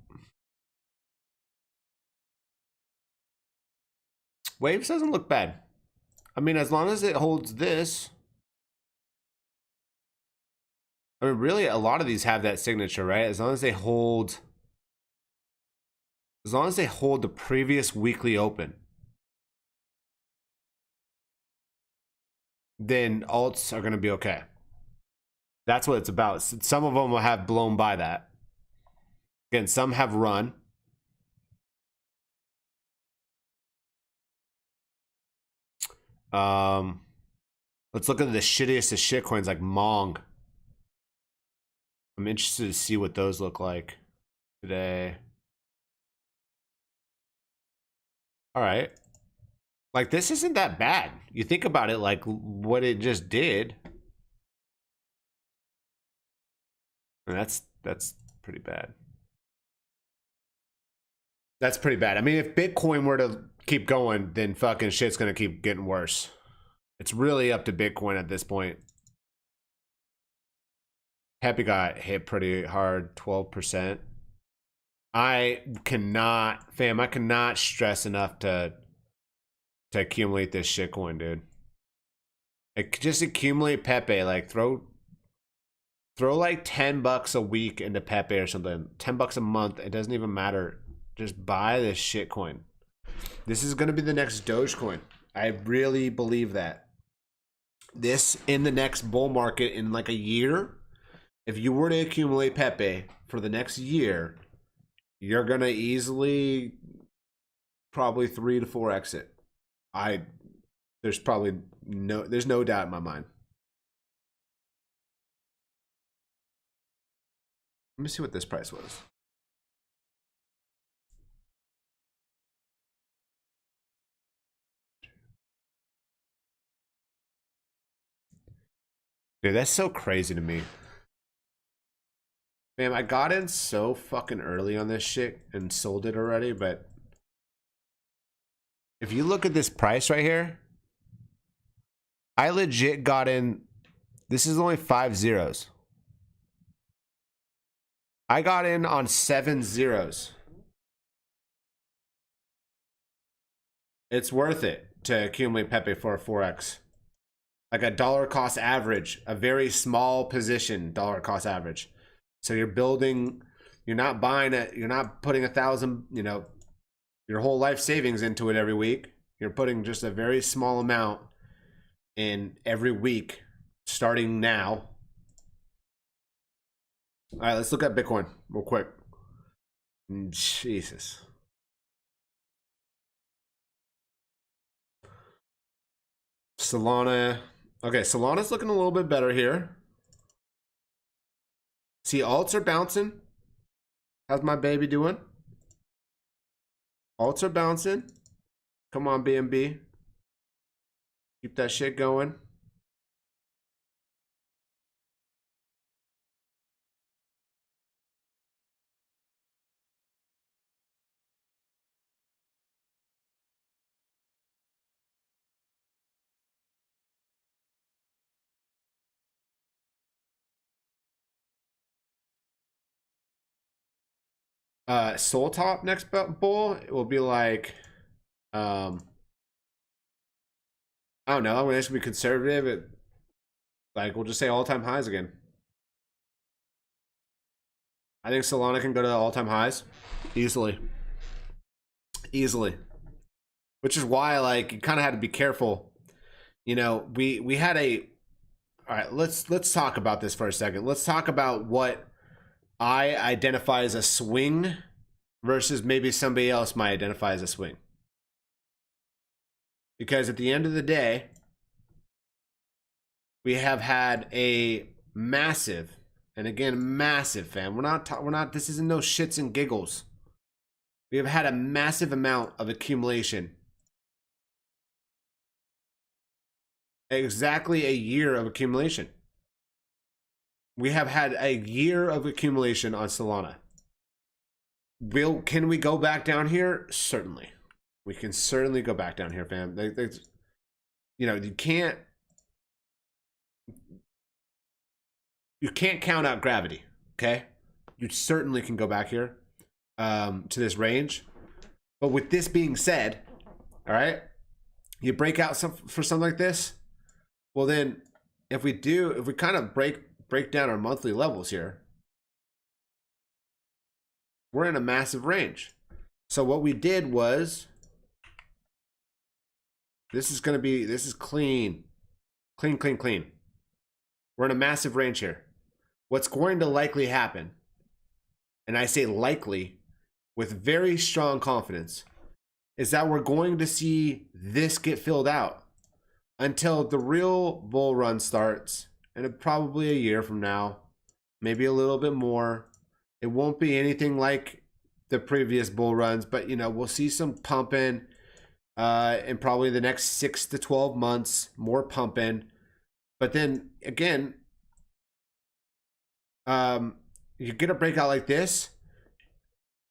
waves doesn't look bad. I mean, as long as it holds this. I mean, really, a lot of these have that signature, right? As long as they hold the previous weekly open, then alts are going to be okay. That's what it's about. Some of them will have blown by that. Again, some have run. Let's look at the shittiest of shit coins like Mong. I'm interested to see what those look like today. All right. Like, this isn't that bad. You think about it, like what it just did. And that's pretty bad. That's pretty bad. I mean, if Bitcoin were to keep going, then fucking shit's gonna keep getting worse. It's really up to Bitcoin at this point. Pepe got hit pretty hard, 12%. I cannot stress enough to accumulate this shitcoin, dude. Like, just accumulate Pepe. Like, throw like $10 a week into Pepe or something. $10 a month. It doesn't even matter. Just buy this shitcoin. This is gonna be the next Dogecoin. I really believe that. This, in the next bull market in like a year, if you were to accumulate Pepe for the next year, you're gonna easily probably 3 to 4 exit. There's no doubt in my mind. Let me see what this price was. Dude, that's so crazy to me. Man, I got in so fucking early on this shit and sold it already, but if you look at this price right here, I legit got in. This is only 5 zeros. I got in on 7 zeros. It's worth it to accumulate Pepe for a 4x. Like a dollar cost average, a very small position dollar cost average. So you're building, you're not buying it, you're not putting 1,000, your whole life savings into it every week. You're putting just a very small amount in every week starting now. All right, let's look at Bitcoin real quick. Jesus. Solana. Okay, Solana's looking a little bit better here. See, alts are bouncing. How's my baby doing? Alts are bouncing. Come on, BNB. Keep that shit going. Soul Top next bull, it will be like, I don't know. I'm gonna just be conservative. Like, we'll just say all-time highs again. I think Solana can go to the all-time highs easily. Easily. Which is why, like, you kind of had to be careful. We had a. All right, let's talk about this for a second. Let's talk about what I identify as a swing versus maybe somebody else might identify as a swing. Because at the end of the day, we have had a massive, and again, massive, fam. We're not, this isn't no shits and giggles. We have had a massive amount of accumulation. Exactly a year of accumulation. We have had a year of accumulation on Solana. Can we go back down here? Certainly. We can certainly go back down here, fam. You can't count out gravity, okay? You certainly can go back here to this range. But with this being said, all right, you break out for something like this, well then, if we kind of break down our monthly levels here, we're in a massive range. So what we did was, this is clean. Clean. We're in a massive range here. What's going to likely happen, and I say likely with very strong confidence, is that we're going to see this get filled out until the real bull run starts, and probably a year from now, maybe a little bit more. It won't be anything like the previous bull runs, but we'll see some pumping in probably the next 6 to 12 months, more pumping. But then again, you get a breakout like this,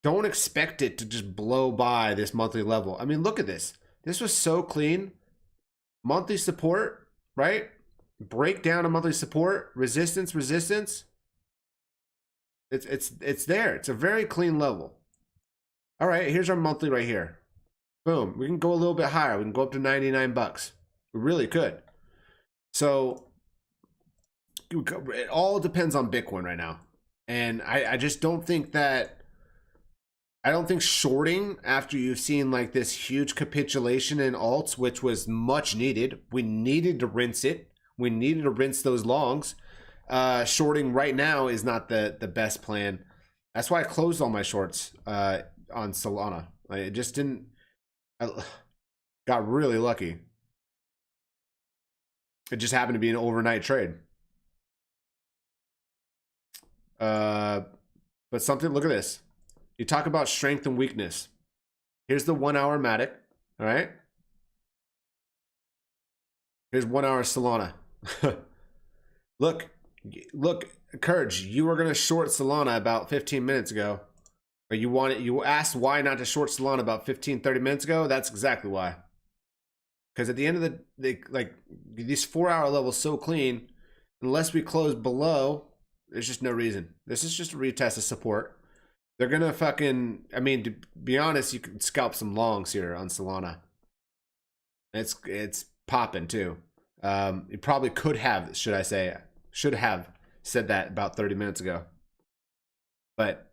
don't expect it to just blow by this monthly level. I mean, look at this. This was so clean. Monthly support, right? Break down a monthly support, resistance. It's there. It's a very clean level. All right, here's our monthly right here. Boom. We can go a little bit higher. We can go up to 99 bucks. We really could. So it all depends on Bitcoin right now. And I just don't think shorting after you've seen like this huge capitulation in alts, which was much needed. We needed to rinse it. We needed to rinse those longs. Shorting right now is not the best plan. That's why I closed all my shorts on Solana. It just didn't. I got really lucky. It just happened to be an overnight trade. But something. Look at this. You talk about strength and weakness. Here's the 1 hour Matic. All right. Here's 1 hour Solana. Look, Courage, you were gonna short Solana about 15 minutes ago. Or you asked why not to short Solana about 15, 30 minutes ago. That's exactly why. Because at the end of like these 4 hour levels so clean, unless we close below, there's just no reason. This is just a retest of support. They're gonna fucking, I mean, to be honest, you can scalp some longs here on Solana. It's popping too. You probably could have, should have said that about 30 minutes ago. But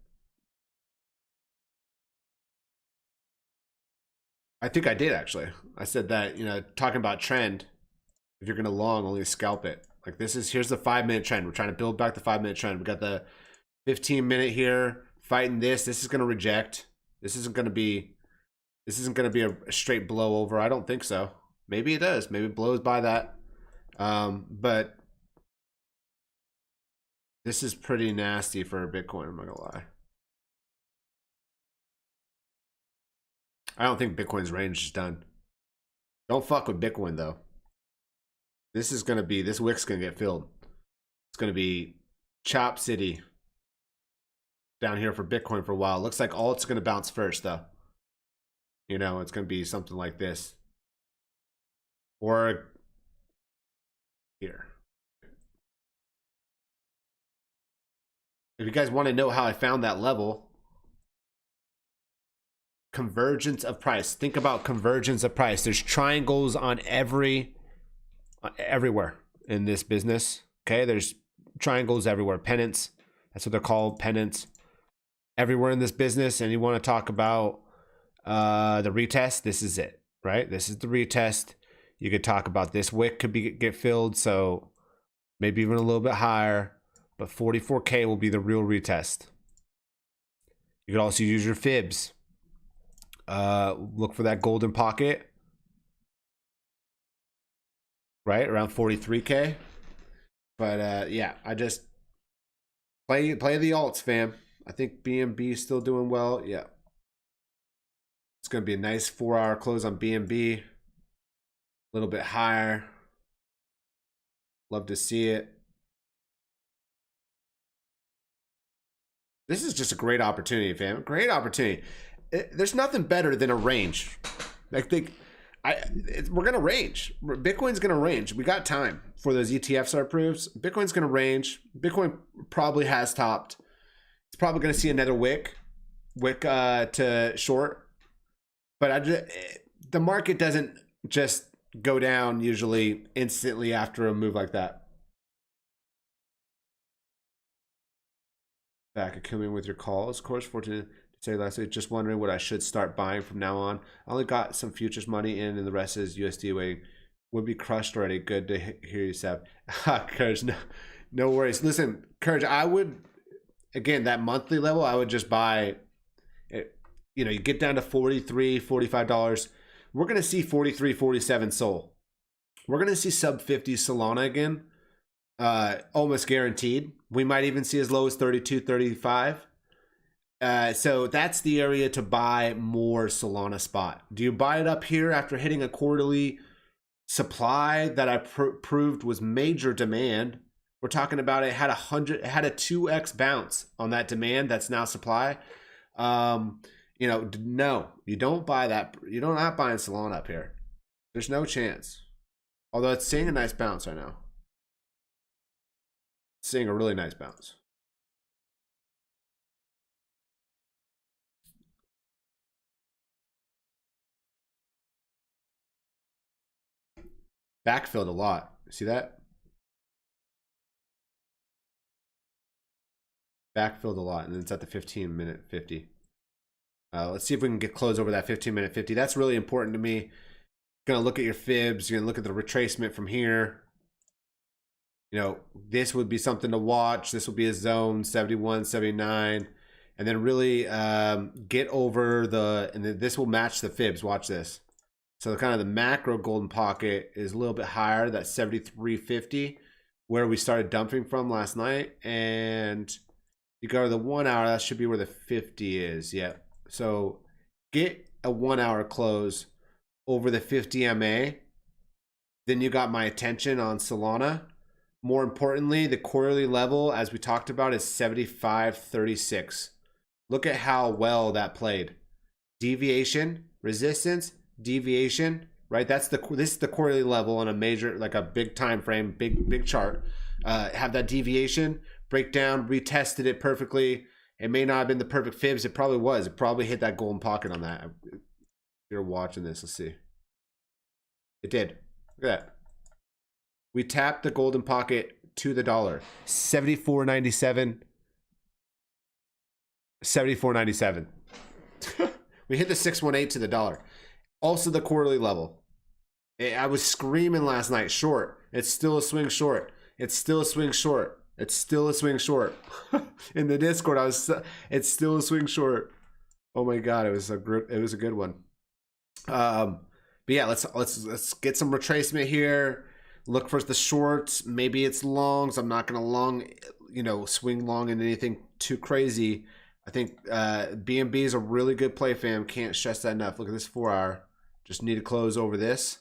I think I did actually. I said that, you know, talking about trend, if you're gonna long, only scalp it. Like here's the 5 minute trend. We're trying to build back the 5 minute trend. We got the 15 minute here fighting this. This is gonna reject. This isn't gonna be a straight blow over. I don't think so. Maybe it does. Maybe it blows by that. But this is pretty nasty for Bitcoin, I'm not gonna lie. I don't think Bitcoin's range is done. Don't fuck with Bitcoin though. This wick's gonna get filled. It's gonna be Chop City down here for Bitcoin for a while. Looks like alt's gonna bounce first though. You know, it's gonna be something like this. Or here. If you guys want to know how I found that level, convergence of price. Think about convergence of price. There's triangles on everywhere in this business. Okay, there's triangles everywhere. Pennants. That's what they're called, pennants. Everywhere in this business. And you want to talk about the retest? This is it, right? This is the retest. You could talk about this wick could get filled, so maybe even a little bit higher. But 44K will be the real retest. You could also use your fibs. Look for that golden pocket, right around 43K. But yeah, I just play the alts, fam. I think BNB is still doing well. Yeah, it's gonna be a nice 4 hour close on BNB. A little bit higher. Love to see it. This is just a great opportunity, fam. Great opportunity. There's nothing better than a range. We're gonna range. Bitcoin's gonna range. We got time for those ETFs are approved. Bitcoin's gonna range. Bitcoin probably has topped. It's probably gonna see another wick to short. But the market doesn't just go down usually instantly after a move like that. Back at coming with your calls, of course. Fortunate to say last week. Just wondering what I should start buying from now on. I only got some futures money in, and the rest is USD waiting. Would be crushed already. Good to hear you, Seb. Courage, no worries. Listen, Courage, I would, again, that monthly level, I would just buy it. You know, you get down to $43, $45. We're going to see 43, 47 Sol. We're going to see sub 50 Solana again. Almost guaranteed. We might even see as low as 32, 35. So that's the area to buy more Solana spot. Do you buy it up here after hitting a quarterly supply that I proved was major demand? We're talking about it had a 2x bounce on that demand that's now supply. You know, no, you don't buy that. You're not buying Solana up here. There's no chance. Although it's seeing a nice bounce right now. Seeing a really nice bounce. Backfilled a lot. See that? Backfilled a lot, and then it's at the 15-minute 50. Let's see if we can get close over that 15-minute 50. That's really important to me. Gonna look at your fibs. You're gonna look at the retracement from here. You know, this would be something to watch. This will be a zone 71, 79. and then really get over and then this will match the fibs. Watch this. So kind of the macro golden pocket is a little bit higher, that's 73.50, where we started dumping from last night. And you go to the 1 hour, that should be where the 50 is. Yeah. So get a 1 hour close over the 50 MA. Then you got my attention on Solana. More importantly, the quarterly level, as we talked about, is 75.36. Look at how well that played. Deviation, resistance, deviation, right? This is the quarterly level on a major, like a big time frame, big chart. Have that deviation, break down, retested it perfectly. It may not have been the perfect fibs. It probably was. It probably hit that golden pocket on that. If you're watching this, let's see. It did. Look at that. We tapped the golden pocket to the dollar. 74.97. 74.97. We hit the 618 to the dollar. Also the quarterly level. I was screaming last night, short. It's still a swing short. It's still a swing short. It's still a swing short. In the Discord, it's still a swing short. Oh my god, it was a good one. But yeah, let's get some retracement here. Look for the shorts. Maybe it's longs. I'm not gonna swing long in anything too crazy. I think BNB is a really good play, fam. Can't stress that enough. Look at this 4 hour. Just need to close over this,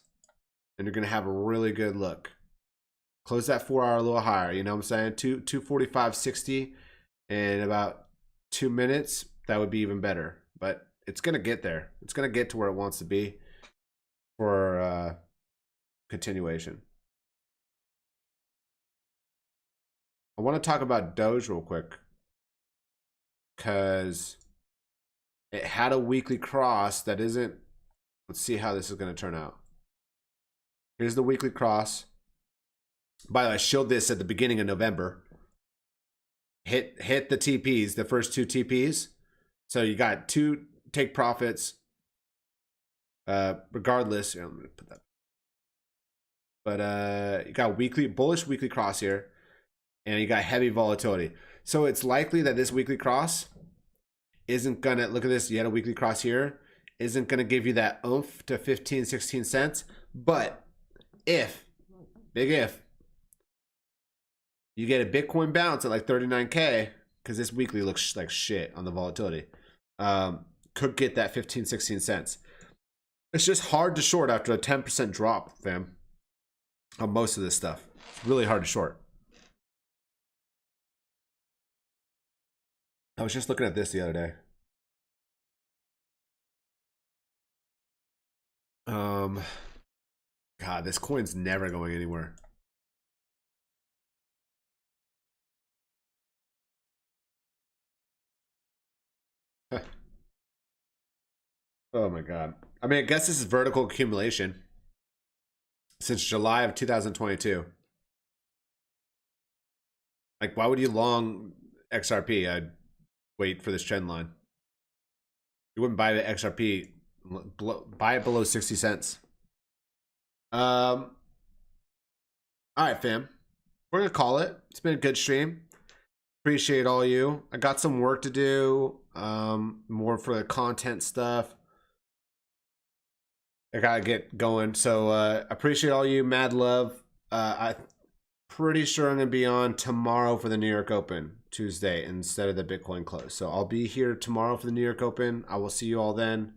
and you're gonna have a really good look. Close that 4 hour a little higher. You know what I'm saying? 245.60 in about 2 minutes. That would be even better. But it's gonna get there. It's gonna get to where it wants to be for continuation. I want to talk about Doge real quick, because it had a weekly cross that isn't. Let's see how this is going to turn out. Here's the weekly cross. By the way, I showed this at the beginning of November. Hit the TPs, the first 2 TPs. So you got 2 take profits. Regardless, I'm going to put that. But you got bullish weekly cross here. And you got heavy volatility. So it's likely that this weekly cross isn't gonna, look at this, you had a weekly cross here, isn't gonna give you that oomph to 15, 16 cents. But big if, you get a Bitcoin bounce at like 39K, because this weekly looks like shit on the volatility, could get that 15, 16 cents. It's just hard to short after a 10% drop, fam, on most of this stuff. It's really hard to short. I was just looking at this the other day. God, this coin's never going anywhere. Oh my god. I mean, I guess this is vertical accumulation since July of 2022. Like, why would you long XRP? I'd wait for this trend line. You wouldn't buy the XRP, buy it below 60 cents. All right, fam. We're gonna call it. It's been a good stream. Appreciate all you. I got some work to do, more for the content stuff. I gotta get going. So appreciate all you. Mad love. I'm pretty sure I'm gonna be on tomorrow for the New York Open, Tuesday, instead of the Bitcoin close. So I'll be here tomorrow for the New York Open. I will see you all then.